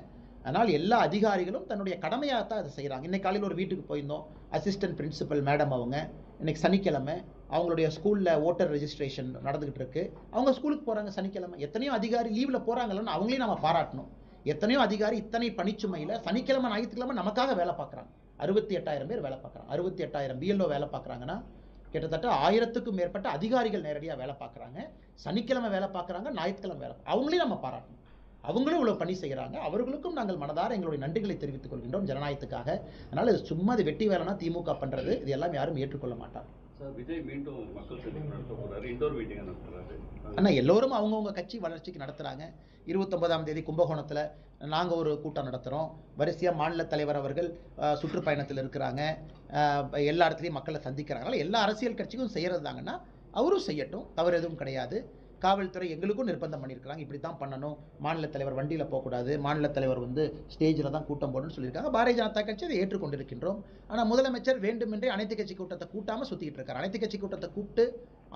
அதனால் எல்லா அதிகாரிகளும் தன்னுடைய கடமையாக தான் அதை செய்கிறாங்க. இன்றைக்கு காலையில் ஒரு வீட்டுக்கு போயிருந்தோம். அசிஸ்டன்ட் பிரின்சிபல் மேடம் அவங்க இன்றைக்கி சனிக்கிழமை அவங்களுடைய ஸ்கூலில் ஓட்டர் ரெஜிஸ்ட்ரேஷன் நடந்துக்கிட்டு இருக்கு. அவங்க ஸ்கூலுக்கு போகிறாங்க சனிக்கிழமை. எத்தனையோ அதிகாரி லீவில் போகிறாங்கன்னு அவங்களையும் நம்ம பாராட்டணும். எத்தனையோ அதிகாரி இத்தனை பணிச்சுமையில் சனிக்கிழமை ஞாயிற்றுக்கிழமை நமக்காக வேலை பார்க்குறாங்க. 68,000 பேர் வேலை பார்க்குறாங்க. 68,000 பிஎல்ஓ வேலை பார்க்குறாங்கன்னா, கிட்டத்தட்ட 1000க்கும் மேற்பட்ட அதிகாரிகள் நேரடியாக வேலை பார்க்குறாங்க. சனிக்கிழமை வேலை பார்க்குறாங்க, ஞாயிற்றுக்கிழமை வேலை. அவங்களையும் நம்ம பாராட்டணும். அவங்களும் இவ்வளோ பணி செய்கிறாங்க. அவர்களுக்கும் நாங்கள் மனதார எங்களுடைய நன்றிகளை தெரிவித்துக் கொள்கின்றோம் ஜனநாயகத்துக்காக. அதனால் இது சும்மா இது வெட்டி வேலைனா திமுக பண்ணுறது, இது எல்லாம் யாரும் ஏற்றுக்கொள்ள மாட்டாங்க. சார், விஜய் மீண்டும் மக்கள் சந்திப்பு நடத்த போறாரு, இண்டோர் மீட்டிங் நடத்துறாரு. ஆனால் எல்லோரும் அவங்கவுங்க கட்சி வளர்ச்சிக்கு நடத்துகிறாங்க. 29ஆம் தேதி கும்பகோணத்தில் நாங்கள் ஒரு கூட்டம் நடத்துகிறோம். வரிசையாக மாநில தலைவர் அவர்கள் சுற்றுப்பயணத்தில் இருக்கிறாங்க. எல்லா இடத்துலையும் மக்களை சந்திக்கிறாங்க. அதனால் எல்லா அரசியல் கட்சிக்கும் செய்கிறது தாங்கன்னா அவரும் செய்யட்டும், தவறு எதுவும் கிடையாது. காவல்துறை எங்களுக்கும் நிர்பந்தம் பண்ணியிருக்கிறாங்க, இப்படி தான் பண்ணணும். மாநில தலைவர் வண்டியில் போகக்கூடாது, மாநில தலைவர் வந்து ஸ்டேஜில் தான் கூட்டம் போடணும்னு சொல்லியிருக்காங்க. பாரதிய ஜனதா கட்சி அதை ஏற்றுக்கொண்டிருக்கின்றோம். ஆனால் முதலமைச்சர் வேண்டுமென்றே அனைத்து கட்சி கூட்டத்தை கூட்டாமல் சுற்றிக்கிட்டு இருக்காரு. அனைத்து கட்சி கூட்டத்தை கூப்பிட்டு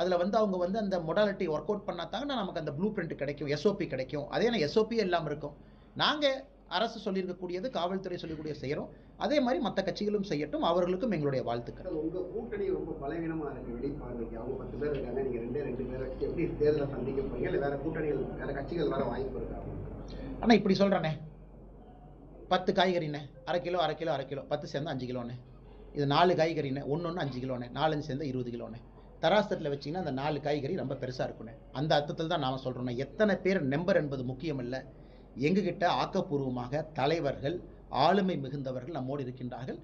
அதில் வந்து அவங்க வந்து அந்த மொடாலிட்டி ஒர்க் அவுட் பண்ணாதாங்கன்னா நமக்கு அந்த ப்ளூ பிரிண்ட் கிடைக்கும், எஸ்ஓபி கிடைக்கும். அதே நான் எஸ்ஓபியே இல்லாமல் இருக்கும். நாங்கள் அரசு சொல்லியிருக்கக்கூடியது, காவல்துறை சொல்லக்கூடிய செய்கிறோம். அதே மாதிரி மற்ற கட்சிகளும் செய்யட்டும். அவர்களுக்கும் எங்களுடைய வாழ்த்துக்கள். உங்கள் கூட்டணி ரொம்ப பலவீனமாக இருக்குது வெளிப்பார்வைக்கு. அவங்க 10 பேர் இருக்காங்க, நீங்கள் 2 பேரை வச்சு எப்படி தேர்தலை சந்திக்க போறீங்க? இல்லை வேறு கூட்டணிகள், வேறு கட்சிகள் வர வாய்ப்பு இருக்கா? ஆனால் இப்படி சொல்கிறேனே, 10 காய்கறிண்ணே, அரை கிலோ 10 சேர்ந்து 5 கிலோண்ணே. இது 4 காய்கறிண்ணே, ஒன்று 5 கிலோண்ணே, 4 சேர்ந்து 20 கிலோண்ணே. தராசத்தில் வச்சிங்கன்னா அந்த 4 காய்கறி ரொம்ப பெருசாக இருக்குண்ணே. அந்த அர்த்தத்தில் தான் நாம் சொல்கிறோண்ணே. எத்தனை பேர் நம்பர் என்பது முக்கியம் இல்லை. எங்ககிட்ட ஆக்கப்பூர்வமாக தலைவர்கள், ஆளுமை மிகுந்தவர்கள் நம்மோடு இருக்கின்றார்கள்.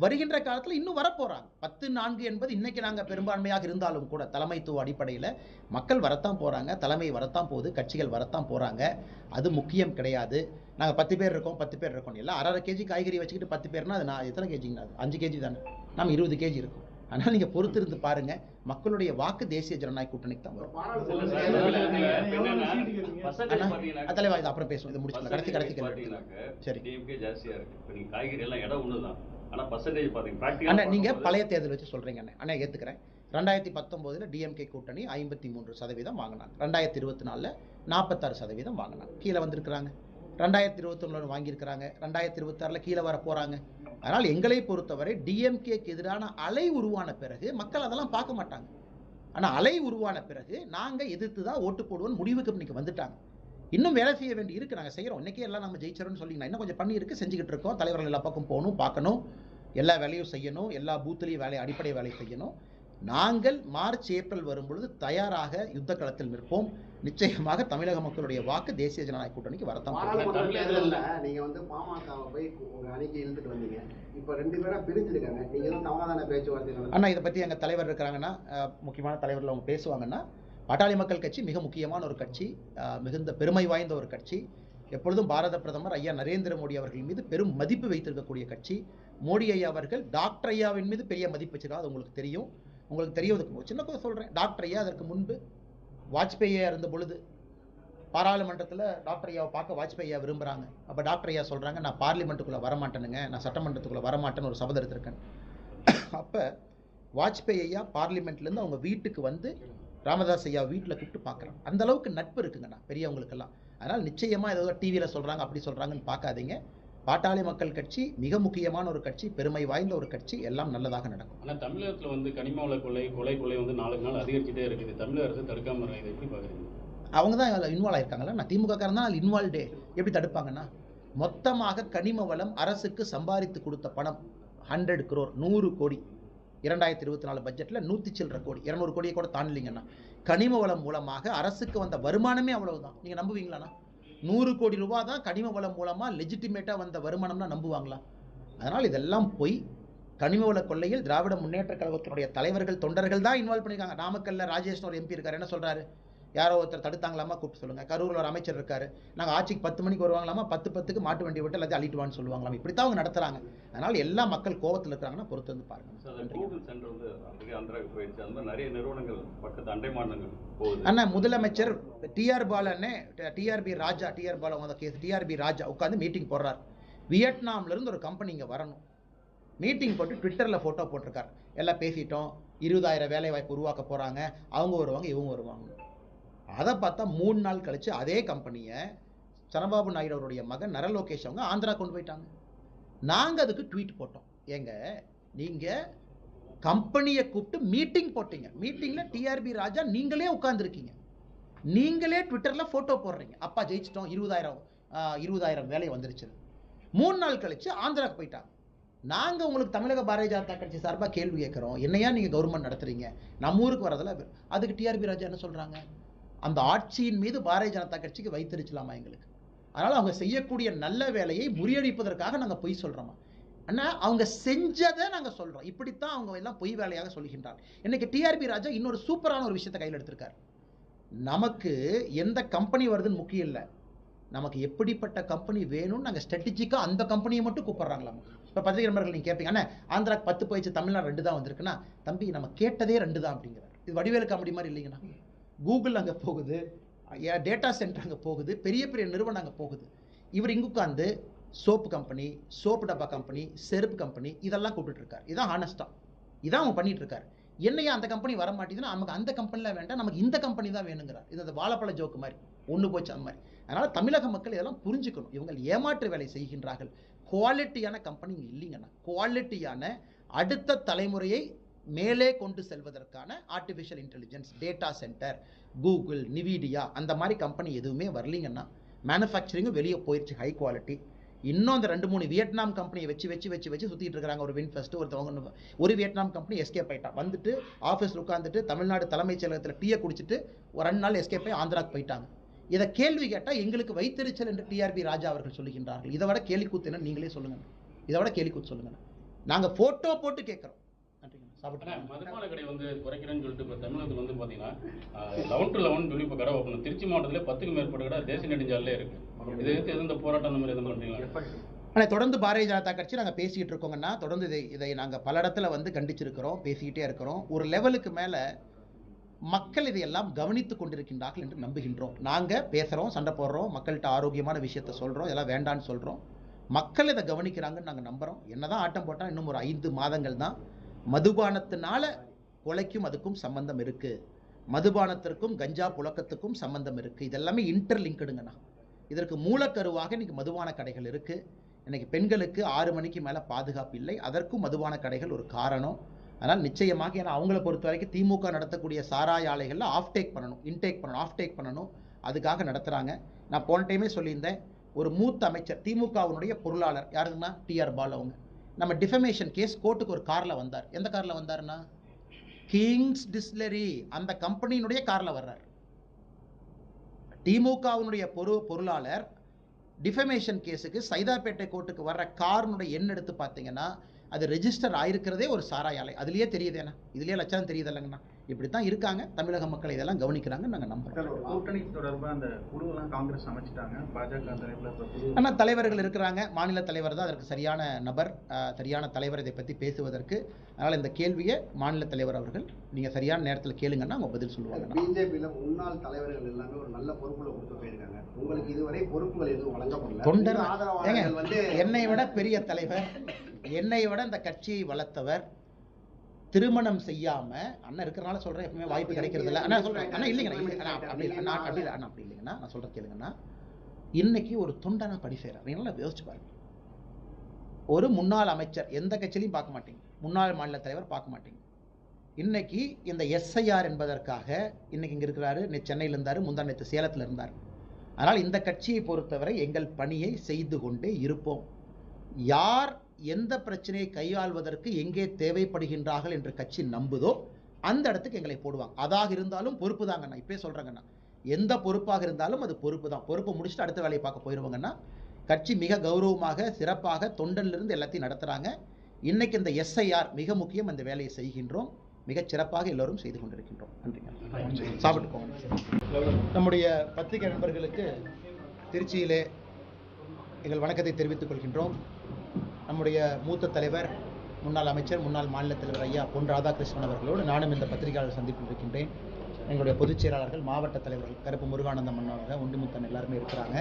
வருகின்ற காலத்தில் இன்னும் வரப்போகிறாங்க. 10-4 என்பது இன்றைக்கி நாங்கள் பெரும்பான்மையாக இருந்தாலும் கூட தலைமைத்துவ அடிப்படையில் மக்கள் வரத்தான் போகிறாங்க, தலைமை வரத்தான் போகுது, கட்சிகள் வரத்தான் போகிறாங்க. அது முக்கியம் கிடையாது. நாங்கள் 10 பேர் இருக்கோம் 10 பேர் இருக்கோம் இல்லை. அரை கேஜி காய்கறி வச்சுக்கிட்டு 10 பேர்னா அது நான் எத்தனை கேஜிங்கண்ணா? அது 5 கேஜி தானே. நம்ம 20 கேஜி இருக்கும். ஆனால் நீங்கள் பொறுத்திருந்து பாருங்கள், மக்களுடைய வாக்கு தேசிய ஜனநாயக கூட்டணிக்கு தான் வரும். தலைவா இது அப்புறம் பேசுவோம், இது முடிச்சு கடைசி சரி. காய்கறி எல்லாம் இடம் ஒண்ணுதான், ஆனா பர்சன்டேஜ் பாத்தீங்க. அண்ணா நீங்க பழைய தேர்தல் வச்சு சொல்றீங்க அண்ணா, ஏத்துக்கிறேன். 2019 டிஎம்கே கூட்டணி 53% வாங்கினாங்க. 2024 46% வாங்கினாங்க. கீழே வந்திருக்கிறாங்க. 2021 வாங்கியிருக்கிறாங்க. 2026 கீழே வர போறாங்க. அதனால் எங்களை பொறுத்தவரை டிஎம்கேக்கு எதிரான அலை உருவான பிறகு மக்கள் அதெல்லாம் பார்க்க மாட்டாங்க. ஆனால் அலை உருவான பிறகு நாங்கள் எதிர்த்து தான் ஓட்டு போடுவோம் முடிவுக்கு இன்னைக்கு வந்துட்டாங்க. இன்னும் வேலை செய்ய வேண்டி இருக்குது. நாங்கள் செய்கிறோம். இன்றைக்கே எல்லாம் நம்ம ஜெயிச்சிடறோம்னு சொல்லிங்கன்னா இன்னும் கொஞ்சம் பண்ணியிருக்கு, செஞ்சுக்கிட்டு இருக்கோம். தலைவர்கள் எல்லா பக்கம் போகணும், பார்க்கணும், எல்லா வேலையும் செய்யணும், எல்லா பூத்துலேயும் அடிப்படை வேலை செய்யணும். நாங்கள் மார்ச் ஏப்ரல் வரும்பொழுது தயாராக யுத்த களத்தில் நிற்போம். நிச்சயமாக தமிழக மக்களுடைய வாக்கு தேசிய ஜனநாயக கூட்டணிக்கு வரத்தான். நீங்க வந்து பாமகவை போய் உங்க அணிக்கு இழுத்துட்டு வந்தீங்க. இப்போ 2 பேரா பிரிஞ்சிருக்காங்க. நீங்க எதுவும் சமாதான பேச்சுவார்த்தை அண்ணா இதை பற்றி எங்கள் தலைவர் இருக்கிறாங்கன்னா, முக்கியமான தலைவர்கள் அவங்க பேசுவாங்கன்னா, பாட்டாளி மக்கள் கட்சி மிக முக்கியமான ஒரு கட்சி, மிகுந்த பெருமை வாய்ந்த ஒரு கட்சி. எப்பொழுதும் பாரத பிரதமர் ஐயா நரேந்திர மோடி அவர்கள் மீது பெரும் மதிப்பு வைத்திருக்கக்கூடிய கட்சி. மோடி ஐயா அவர்கள் டாக்டர் ஐயாவின் மீது பெரிய மதிப்பு வச்சிருக்காங்க. அது உங்களுக்கு தெரியும். சின்ன கூட சொல்கிறேன். டாக்டர் ஐயா அதற்கு முன்பு வாஜ்பேயியா இருந்த பொழுது பாராளுமன்றத்தில் டாக்டர் ஐயாவை பார்க்க வாஜ்பேயி ஐயா விரும்புகிறாங்க. அப்போ டாக்டர் ஐயா சொல்கிறாங்க, நான் பார்லிமெண்ட்டுக்குள்ளே வரமாட்டேனுங்க, நான் சட்டமன்றத்துக்குள்ளே வரமாட்டேன்னு ஒரு சபதம் எடுத்திருக்கேன். அப்போ வாஜ்பேயி ஐயா பார்லிமெண்ட்லேருந்து அவங்க வீட்டுக்கு வந்து ராமதாஸ் ஐயா வீட்டில் கூப்பிட்டு பார்க்குறாங்க. அந்த அளவுக்கு நட்பு இருக்குங்கண்ணா பெரியவங்களுக்கெல்லாம். அதனால் நிச்சயமாக ஏதோ டிவியில் சொல்கிறாங்க அப்படி சொல்கிறாங்கன்னு பார்க்காதீங்க. பாட்டாளி மக்கள் கட்சி மிக முக்கியமான ஒரு கட்சி, பெருமை வாய்ந்த ஒரு கட்சி. எல்லாம் நல்லதாக நடக்கும். ஆனால் தமிழகத்தில் வந்து கனிம வள கொலை வந்து நாளுக்கு நாள் அதிகரிச்சுட்டே இருக்குது. தமிழக அரசு தடுக்காம இருக்காங்க. இதை எப்படி பார்க்குறீங்க? அவங்க தான் அதில் இன்வால்வ் ஆயிருக்காங்களா? நான் திமுக காரன் தான் இன்வால்வ்டே. எப்படி தடுப்பாங்கன்னா, மொத்தமாக கனிம வளம் அரசுக்கு சம்பாதித்து கொடுத்த பணம் 100 crore 100 கோடி 2024 பட்ஜெட்டில் 100 சில்லற கோடி 200 கோடியை கூட தாண்டலிங்கன்னா. கனிம வளம் மூலமாக அரசுக்கு வந்த வருமானமே அவ்வளவுதான். நீங்கள் நம்புவீங்களாண்ணா? 100 கோடி ரூபாய் தான் கனிம வளம் மூலமாக லெஜிட்டிமேட்டாக வந்த வருமானம்னா நம்புவாங்களா? அதனால் இதெல்லாம் போய் கனிம வள கொள்ளையில் திராவிட முன்னேற்ற கழகத்தினுடைய தலைவர்கள் தொண்டர்கள் தான் இன்வால்வ் பண்ணியிருக்காங்க. நாமக்கல்ல ராஜேஷ் ஒரு எம்பி இருக்காரு, என்ன சொல்கிறாரு? யாரோ ஒருத்தர் தடுத்தாங்களாமா, கூப்பிட்டு சொல்லுங்கள். கரூரில் ஒரு அமைச்சர் இருக்காரு, நாங்கள் ஆட்சிக்கு 10 மணிக்கு வருவாங்களாமா, 10:10க்கு மாட்டு வண்டி விட்டு எல்லாத்தையும் அள்ளிட்டுவான்னு சொல்லுவாங்களாம். இப்படி தான் அவங்க நடத்துகிறாங்க. அதனால் எல்லா மக்கள் கோபத்தில் இருக்கிறாங்கன்னா பொறுத்து வந்து பாருங்கள். கூகுள் சென்டர் வந்து ஆந்திராவுக்கு போயிடுச்சு. அந்த மாதிரி நிறைய நிறுவனங்கள் பக்கத்து அண்டை மாநிலங்கள் போகுது. அண்ணா முதலமைச்சர் டிஆர் பாலன்னு டிஆர்பி ராஜா டிஆர்பி ராஜா உட்காந்து மீட்டிங் போடுறார். வியட்நாம்லேருந்து ஒரு கம்பெனி இங்கே வரணும். மீட்டிங் போட்டு ட்விட்டரில் ஃபோட்டோ போட்டிருக்கார். எல்லாம் பேசிட்டோம், 20,000 வேலை வாய்ப்பு உருவாக்க போகிறாங்க, அவங்க வருவாங்க இவங்க வருவாங்க. அதை பார்த்தா 3 நாள் கழித்து அதே கம்பெனியை சந்திரபாபு நாயுடு அவருடைய மகன் நர லோகேஷ் அவங்க ஆந்திரா கொண்டு போயிட்டாங்க. நாங்கள் அதுக்கு ட்வீட் போட்டோம். ஏங்க நீங்கள் கம்பெனியை கூப்பிட்டு மீட்டிங் போட்டீங்க, மீட்டிங்கில் டிஆர்பி ராஜா நீங்களே உட்காந்துருக்கீங்க, நீங்களே ட்விட்டரில் ஃபோட்டோ போடுறீங்க. அப்பா ஜெயிச்சிட்டோம், 20,000 வேலை வந்துருச்சு. 3 நாள் கழித்து ஆந்திராவுக்கு போயிட்டாங்க. நாங்கள் உங்களுக்கு தமிழக பாரதிய ஜனதா கட்சி சார்பாக கேள்வி கேட்குறோம், என்னையா நீங்கள் கவர்மெண்ட் நடத்துறீங்க, நம்ம ஊருக்கு வரதில்ல. அதுக்கு டிஆர்பி ராஜா என்ன சொல்கிறாங்க? அந்த ஆட்சியின் மீது பாரதிய ஜனதா கட்சிக்கு வைத்திருச்சலாமா எங்களுக்கு? அதனால் அவங்க செய்யக்கூடிய நல்ல வேலையை முறியடிப்பதற்காக நாங்கள் பொய் சொல்கிறோமா? ஆனால் அவங்க செஞ்சதை நாங்கள் சொல்கிறோம். இப்படித்தான் அவங்க எல்லாம் பொய் வேலையாக சொல்கின்றார். இன்னைக்கு டிஆர்பி ராஜா இன்னொரு சூப்பரான ஒரு விஷயத்தை கையில் எடுத்திருக்கார். நமக்கு எந்த கம்பெனி வருதுன்னு முக்கியம் இல்லை, நமக்கு எப்படிப்பட்ட கம்பெனி வேணும்னு நாங்கள் ஸ்ட்ராட்டஜிக்காக அந்த கம்பெனியை மட்டும் கூப்பிட்றாங்களாமா. இப்போ பத்திரிகை நண்பர்கள் நீங்கள் கேட்பீங்க, அண்ணா ஆந்திராக்கு 10 போயிடுச்சு, தமிழ்நாடு 2 தான் வந்திருக்குன்னா, தம்பி நம்ம கேட்டதே 2 தான் அப்படிங்கிறார். இது வடிவேலு காமெடி மாதிரி இல்லைங்கண்ணா. கூகுள் அங்கே போகுது, டேட்டா சென்டர் அங்கே போகுது, பெரிய பெரிய நிறுவனம் அங்கே போகுது. இவர் இங்கே உட்காந்து சோப்பு கம்பெனி, சோப்பு டப்பா கம்பெனி, செருப்பு கம்பெனி இதெல்லாம் கூப்பிட்டுருக்கார். இதான் ஹானஸ்டாக இதான் அவங்க பண்ணிட்டு இருக்காரு. என்னையா அந்த கம்பெனி வர மாட்டேங்குதுன்னா, நமக்கு அந்த கம்பெனிலாம் வேண்டாம், நமக்கு இந்த கம்பெனி தான் வேணுங்கிறார். இது அந்த வாழைப்பழ ஜோக்கு மாதிரி ஒன்று போச்சு அந்த மாதிரி. அதனால் தமிழக மக்கள் இதெல்லாம் புரிஞ்சுக்கணும். இவங்க ஏமாற்று வேலை செய்கின்றார்கள். குவாலிட்டியான கம்பெனி இங்கே இல்லைங்கண்ணா. குவாலிட்டியான அடுத்த தலைமுறையை மேலே கொண்டு செல்வதற்கான artificial intelligence, data centre, Google, நிவிடியா அந்த மாதிரி கம்பெனி எதுவுமே வரலிங்கன்னா, மேனுஃபேக்சரிங்கும் வெளியே போயிடுச்சு ஹை குவாலிட்டி. இன்னும் அந்த 2-3 வியட்நாம் கம்பெனியை வச்சு சுற்றிட்டு இருக்காங்க. ஒரு வின்ஃபெஸ்ட் ஒரு வியட்நாம் கம்பெனி எஸ்கேப் ஆயிட்டான். வந்துட்டு ஆஃபீஸில் உட்காந்துட்டு தமிழ்நாடு தலைமைச் செயலகத்தில் டீயை குடிச்சிட்டு ஒரு 2 நாள் எஸ்கேப் ஆகி ஆந்திராக்கு போயிட்டாங்க. இதை கேள்வி கேட்டால் எங்களுக்கு வைத்தறிச்சல் என்று டிஆர்பி ராஜா அவர்கள் சொல்லுகின்றார்கள். இதை விட கேலிக்கூத்து என்ன நீங்களே சொல்லுங்க. இதை விட கேலிக்கூத்து சொல்லுங்க. நாங்கள் ஃபோட்டோ போட்டு கேட்குறோம். மதுபான கடை வந்து குறைக்கிறேன்னு சொல்லிட்டு இப்போ தமிழகத்தில் வந்து பார்த்தீங்கன்னா 11 to 11 சொல்லி இப்போ கடை ஓப்பன். திருச்சி மாவட்டத்தில் 10க்கும் மேற்பட்ட கடை தேசிய நெடுஞ்சாலே இருக்கு. இது எந்த போராட்டம் அந்த மாதிரி எதுவும் பண்ணுறீங்களா? ஆனால் தொடர்ந்து பாரதிய ஜனதா கட்சி நாங்கள் பேசிகிட்டு இருக்கோங்கன்னா, தொடர்ந்து இதை நாங்கள் பல இடத்துல வந்து கண்டிச்சிருக்கிறோம், பேசிக்கிட்டே இருக்கிறோம். ஒரு லெவலுக்கு மேலே மக்கள் இதையெல்லாம் கவனித்து கொண்டிருக்கின்றார்கள் என்று நம்புகின்றோம். நாங்கள் பேசுகிறோம், சண்டை போடுறோம், மக்கள்கிட்ட ஆரோக்கியமான விஷயத்த சொல்கிறோம், இதெல்லாம் வேண்டான்னு சொல்கிறோம். மக்கள் இதை கவனிக்கிறாங்கன்னு நாங்கள் நம்புகிறோம். என்னதான் ஆட்டம் போட்டால் இன்னும் ஒரு 5 மாதங்கள் தான். மதுபானத்தினால கொலைக்கும் அதுக்கும் சம்பந்தம் இருக்குது. மதுபானத்திற்கும் கஞ்சா புழக்கத்துக்கும் சம்பந்தம் இருக்குது. இதெல்லாமே இன்டர்லிங்க்டுங்கண்ணா. இதற்கு மூலக்கருவாக இன்றைக்கி மதுபான கடைகள் இருக்குது. இன்றைக்கி பெண்களுக்கு 6 மணிக்கு மேலே பாதுகாப்பு இல்லை. அதற்கும் மதுபான கடைகள் ஒரு காரணம். அதனால் நிச்சயமாக, ஏன்னா அவங்கள பொறுத்த வரைக்கும் திமுக நடத்தக்கூடிய சாராய ஆலைகளில் ஆஃப்டேக் பண்ணணும். அதுக்காக நடத்துகிறாங்க. நான் போன டைமே சொல்லியிருந்தேன், ஒரு மூத்த அமைச்சர் திமுகவினுடைய பொருளாளர் யாருங்கன்னா டிஆர் பாலு அவங்க, நம்ம டிஃபமேஷன் கேஸ் கோர்ட்டுக்கு ஒரு காரில் வந்தார். எந்த காரில் வந்தாருன்னா கிங்ஸ் டிஸ்டிலரி அந்த கம்பெனியினுடைய காரில் வர்றார். திமுகவினுடைய பொருளாளர் டிஃபமேஷன் கேஸுக்கு சைதாப்பேட்டை கோர்ட்டுக்கு வர்ற காரினுடைய எண் எடுத்து பார்த்தீங்கன்னா அது ரெஜிஸ்டர் ஆயிருக்கிறதே ஒரு சாராய ஆலை. அதுலேயே தெரியுதேண்ணா, இதுலேயே லட்சம் தெரியுது இல்லைங்கண்ணா. இப்படி தான் இருக்காங்க. தமிழக மக்கள் இதெல்லாம் கவனிக்கிறாங்கன்னு நாங்கள் நம்புகிறோம். கூட்டணி தொடர்பாக அந்த குழுவெல்லாம் காங்கிரஸ் அமைச்சிட்டாங்க. பாஜக தலைவர் ஆனால் தலைவர்கள் இருக்கிறாங்க. மாநில தலைவர் தான் அதற்கு சரியான நபர், சரியான தலைவர் இதை பற்றி பேசுவதற்கு. அதனால் இந்த கேள்வியை மாநில தலைவர் அவர்கள் நீங்கள் சரியான நேரத்தில் கேளுங்கன்னா அவங்க பதில் சொல்லுவாங்க. பிஜேபியில் முன்னாள் தலைவர்கள் எல்லாமே ஒரு நல்ல பொறுப்புல கொடுத்து போயிருக்காங்க. உங்களுக்கு இதுவரை பொறுப்புகள் எதுவும் வழங்கப்படல. தொண்டர் ஆதரவாளர்கள் வந்து என்னை விட பெரிய தலைவர், என்னை விட இந்த கட்சியை வளர்த்தவர், திருமணம் செய்யாம அண்ணன் இருக்கிறனால சொல்றேன், எப்பவுமே வாய்ப்பு கிடைக்கிறது இல்லை. அண்ணா சொல்றேன், அண்ணா இல்லைங்கண்ணா, அப்படி இல்லைங்கண்ணா, நான் சொல்ற கேளுங்கண்ணா. இன்னைக்கு ஒரு தொண்டனா படி செய்யறாரு. யோசிச்சு பாருங்க. ஒரு முன்னாள் அமைச்சர், எந்த கட்சியிலையும் பார்க்க மாட்டீங்க, முன்னாள் மாநில தலைவர் பார்க்க மாட்டீங்க. இன்னைக்கு இந்த எஸ்ஐஆர் என்பதற்காக இன்னைக்கு இங்க இருக்கிறாரு. சென்னையில் இருந்தாரு, முந்தா நேற்று சேலத்தில் இருந்தார். ஆனால் இந்த கட்சியை பொறுத்தவரை எங்கள் பணியை செய்து கொண்டே இருப்போம். யார் எந்த பிரச்சனையை கையாள்வதற்கு எங்கே தேவைப்படுகின்றார்கள் என்று கட்சி நம்புதோ அந்த இடத்துக்கு எங்களை போடுவாங்க. அதாக இருந்தாலும் பொறுப்பு தாங்கண்ணா. இப்பே சொல்கிறேங்கண்ணா, எந்த பொறுப்பாக இருந்தாலும் அது பொறுப்பு தான். பொறுப்பு முடிச்சுட்டு அடுத்த வேலையை பார்க்க போயிடுவாங்கன்னா, கட்சி மிக கௌரவமாக சிறப்பாக தொண்டனிலிருந்து எல்லாத்தையும் நடத்துகிறாங்க. இன்னைக்கு இந்த எஸ்ஐஆர் மிக முக்கியம். அந்த வேலையை செய்கின்றோம், மிகச் சிறப்பாக எல்லோரும் செய்து கொண்டிருக்கின்றோம். நன்றிங்க. சாப்பிட்டு போங்க. நம்முடைய பத்திரிகை நண்பர்களுக்கு திருச்சியிலே எங்கள் வணக்கத்தை தெரிவித்துக் கொள்கின்றோம். நம்முடைய மூத்த தலைவர், முன்னாள் அமைச்சர், முன்னாள் மாநில தலைவர் ஐயா பொன் ராதாகிருஷ்ணன் அவர்களோடு நானும் இந்த பத்திரிகையாளர் சந்திப்பில் இருக்கின்றேன். எங்களுடைய பொதுச் செயலாளர்கள், மாவட்ட தலைவர்கள் கருப்பு முருகானந்தம் அண்ணாவர்கள், ஒண்டிமுத்தன் எல்லாருமே இருக்கிறாங்க.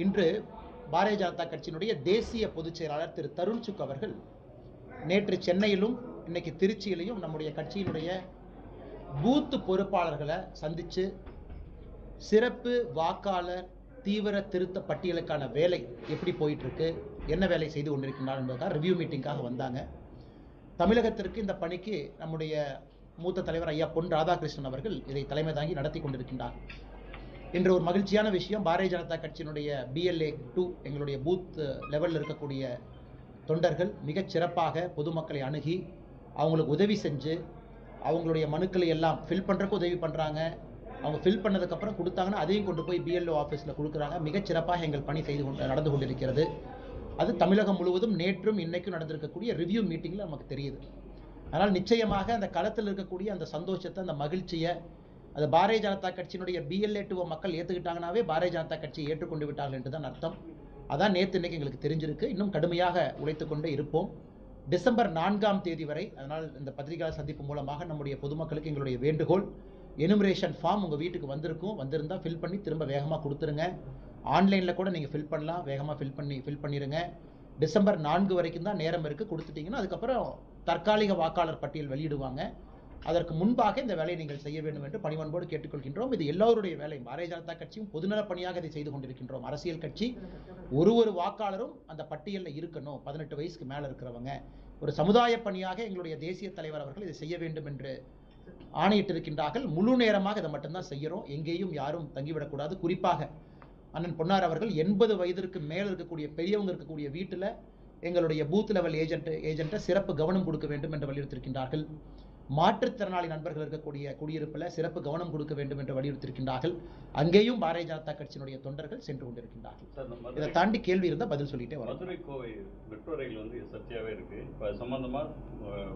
இன்று பாரதிய ஜனதா கட்சியினுடைய தேசிய பொதுச் செயலாளர் திரு தருண் சுக் அவர்கள் நேற்று சென்னையிலும் இன்னைக்கு திருச்சியிலையும் நம்முடைய கட்சியினுடைய பூத்து பொறுப்பாளர்களை சந்தித்து சிறப்பு வாக்காளர் தீவிர திருத்த பட்டியலுக்கான வேலை எப்படி போயிட்டுருக்கு, என்ன வேலை செய்து கொண்டிருக்கின்றார் என்பதற்காக ரிவ்யூ மீட்டிங்காக வந்தாங்க. தமிழகத்திற்கு இந்த பணிக்கு நம்முடைய மூத்த தலைவர் ஐயா பொன் ராதாகிருஷ்ணன் அவர்கள் இதை தலைமை தாங்கி நடத்தி கொண்டிருக்கின்றார். இன்று ஒரு மகிழ்ச்சியான விஷயம், பாரதிய ஜனதா கட்சியினுடைய BLA 2 எங்களுடைய பூத் லெவலில் இருக்கக்கூடிய தொண்டர்கள் மிகச் சிறப்பாக பொதுமக்களை அணுகி அவங்களுக்கு உதவி செஞ்சு அவங்களுடைய மனுக்களை எல்லாம் ஃபில் பண்ணுறதுக்கு உதவி பண்ணுறாங்க. அவங்க ஃபில் பண்ணதுக்கப்புறம் கொடுத்தாங்கன்னா அதையும் கொண்டு போய் BLO ஆஃபீஸில் கொடுக்குறாங்க. மிகச்சிறப்பாக எங்கள் பணி நடந்து கொண்டிருக்கிறது. அது தமிழகம் முழுவதும் நேற்றும் இன்னைக்கும் நடந்திருக்கக்கூடிய ரிவ்யூ மீட்டிங்கில் நமக்கு தெரியுது. அதனால் நிச்சயமாக அந்த களத்தில் இருக்கக்கூடிய அந்த சந்தோஷத்தை, அந்த மகிழ்ச்சியை, அது பாரதிய ஜனதா கட்சியினுடைய BLA 2 மக்கள் ஏற்றுக்கிட்டாங்கன்னாவே பாரதிய ஜனதா கட்சியை ஏற்றுக்கொண்டு விட்டார்கள் என்று தான் அர்த்தம். அதான் நேற்று இன்னைக்கு எங்களுக்கு தெரிஞ்சிருக்கு. இன்னும் கடுமையாக உழைத்துக்கொண்டே இருப்போம் டிசம்பர் 4ஆம் தேதி வரை. அதனால் இந்த பத்திரிகையாளர் சந்திப்பு மூலமாக நம்முடைய பொதுமக்களுக்கு எங்களுடைய வேண்டுகோள், எனுமரேஷன் ஃபார்ம் உங்கள் வீட்டுக்கு வந்திருந்தால் ஃபில் பண்ணி திரும்ப வேகமாக கொடுத்துருங்க. ஆன்லைனில் கூட நீங்கள் ஃபில் பண்ணலாம், வேகமாக ஃபில் பண்ணிடுங்க. டிசம்பர் 4 வரைக்கும் தான் நேரம் இருக்குது. கொடுத்துட்டிங்கன்னா அதுக்கப்புறம் தற்காலிக வாக்காளர் பட்டியல் வெளியிடுவாங்க. அதற்கு முன்பாக இந்த வேலையை நீங்கள் செய்ய வேண்டும் என்று பணிவன்போடு கேட்டுக்கொள்கின்றோம். இது எல்லோருடைய வேலை. பாரதிய ஜனதா கட்சியும் பொதுநல பணியாக இதை செய்து கொண்டிருக்கின்றோம். அரசியல் கட்சி ஒரு வாக்காளரும் அந்த பட்டியலில் இருக்கணும். 18 வயசுக்கு மேலே இருக்கிறவங்க. ஒரு சமுதாய பணியாக எங்களுடைய தேசிய தலைவர் அவர்கள் இதை செய்ய வேண்டும் என்று ஆணையிட்டிருக்கின்றார்கள். முழு நேரமாக இதை மட்டும்தான் செய்கிறோம். எங்கேயும் யாரும் தங்கிவிடக்கூடாது. குறிப்பாக அண்ணன் பொன்னார் அவர்கள் 80 வயதிற்கு மேல் இருக்கக்கூடிய பெரியவங்க இருக்கக்கூடிய வீட்டில் எங்களுடைய பூத் லெவல் ஏஜென்ட்டை சிறப்பு கவனம் கொடுக்க வேண்டும் என்று வலியுறுத்தியிருக்கின்றார்கள். மாற்றுத்திறனாளி நண்பர்கள் இருக்கக்கூடிய குடியிருப்பில் சிறப்பு கவனம் கொடுக்க வேண்டும் என்று வலியுறுத்தியிருக்கின்றார்கள். அங்கேயும் பாரதிய ஜனதா கட்சியினுடைய தொண்டர்கள் சென்று கொண்டிருக்கின்றார்கள். இதை தாண்டி கேள்வி இருந்தால் பதில் சொல்லிட்டே வரும். மதுரை கோவை மெட்ரோ ரயில் வந்து சர்ச்சையாகவே இருக்கு. இப்போ சம்பந்தமா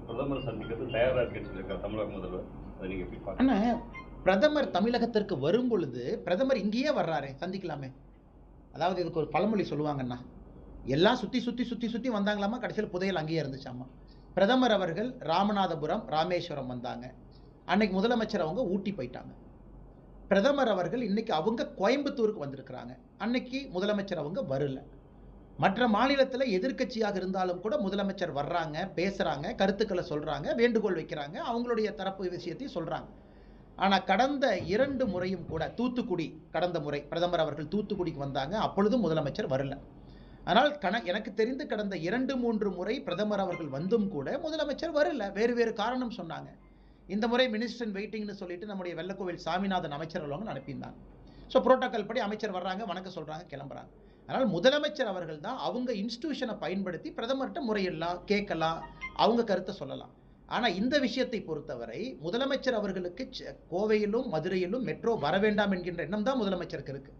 பிரதமர் சந்திக்கிறது தயாராக இருக்குன்னு சொல்லியிருக்காரு தமிழக முதல்வர். அதை நீங்கள் எப்படி பார்க்கணும்? ஆனால் பிரதமர் தமிழகத்திற்கு வரும் பொழுது பிரதமர் இங்கேயே வர்றாரு, சந்திக்கலாமே. அதாவது இதுக்கு ஒரு பழமொழி சொல்லுவாங்கண்ணா, எல்லாம் சுற்றி சுற்றி சுற்றி சுற்றி வந்தாங்களாமா, கடைசியில் புதையல் அங்கேயே இருந்துச்சாமா. பிரதமர் அவர்கள் ராமநாதபுரம் ராமேஸ்வரம் வந்தாங்க, அன்னைக்கு முதலமைச்சர் அவங்க ஊட்டி போயிட்டாங்க. பிரதமர் அவர்கள் இன்னைக்கு அவங்க கோயம்புத்தூருக்கு வந்திருக்கிறாங்க, அன்னைக்கு முதலமைச்சர் அவங்க வரல. மற்ற மாநிலத்தில் எதிர்க்கட்சியாக இருந்தாலும் கூட முதலமைச்சர் வர்றாங்க, பேசுகிறாங்க, கருத்துக்களை சொல்கிறாங்க, வேண்டுகோள் வைக்கிறாங்க, அவங்களுடைய தரப்பு விஷயத்தையும் சொல்கிறாங்க. ஆனால் கடந்த 2 முறையும் கூட தூத்துக்குடி, கடந்த முறை பிரதமர் அவர்கள் தூத்துக்குடிக்கு வந்தாங்க, அப்பொழுதும் முதலமைச்சர் வரல. ஆனால் எனக்கு தெரிந்து கடந்த 2-3 முறை பிரதமர் அவர்கள் வந்தும் கூட முதலமைச்சர் வரல, வேறு வேறு காரணம் சொன்னாங்க. இந்த முறை மினிஸ்டர் இன் வெயிட்டிங்னு சொல்லிட்டு நம்முடைய வெள்ளக்கோவில் சாமிநாதன் அமைச்சர் அவங்க அனுப்பியிருந்தாங்க. ஸோ புரோட்டோக்கால் படி அமைச்சர் வர்றாங்க, வணக்கம் சொல்கிறாங்க, கிளம்புறாங்க. அதனால் முதலமைச்சர் அவர்கள் தான் அவங்க இன்ஸ்டிடியூஷனை பயன்படுத்தி பிரதமர்கிட்ட முறையெல்லாம் கேட்கலாம், அவங்க கருத்தை சொல்லலாம். ஆனால் இந்த விஷயத்தை பொறுத்தவரை முதலமைச்சர் அவர்களுக்கு கோவையிலும் மதுரையிலும் மெட்ரோ வர வேண்டாம் என்கின்ற எண்ணம் தான் முதலமைச்சருக்கு இருக்குது.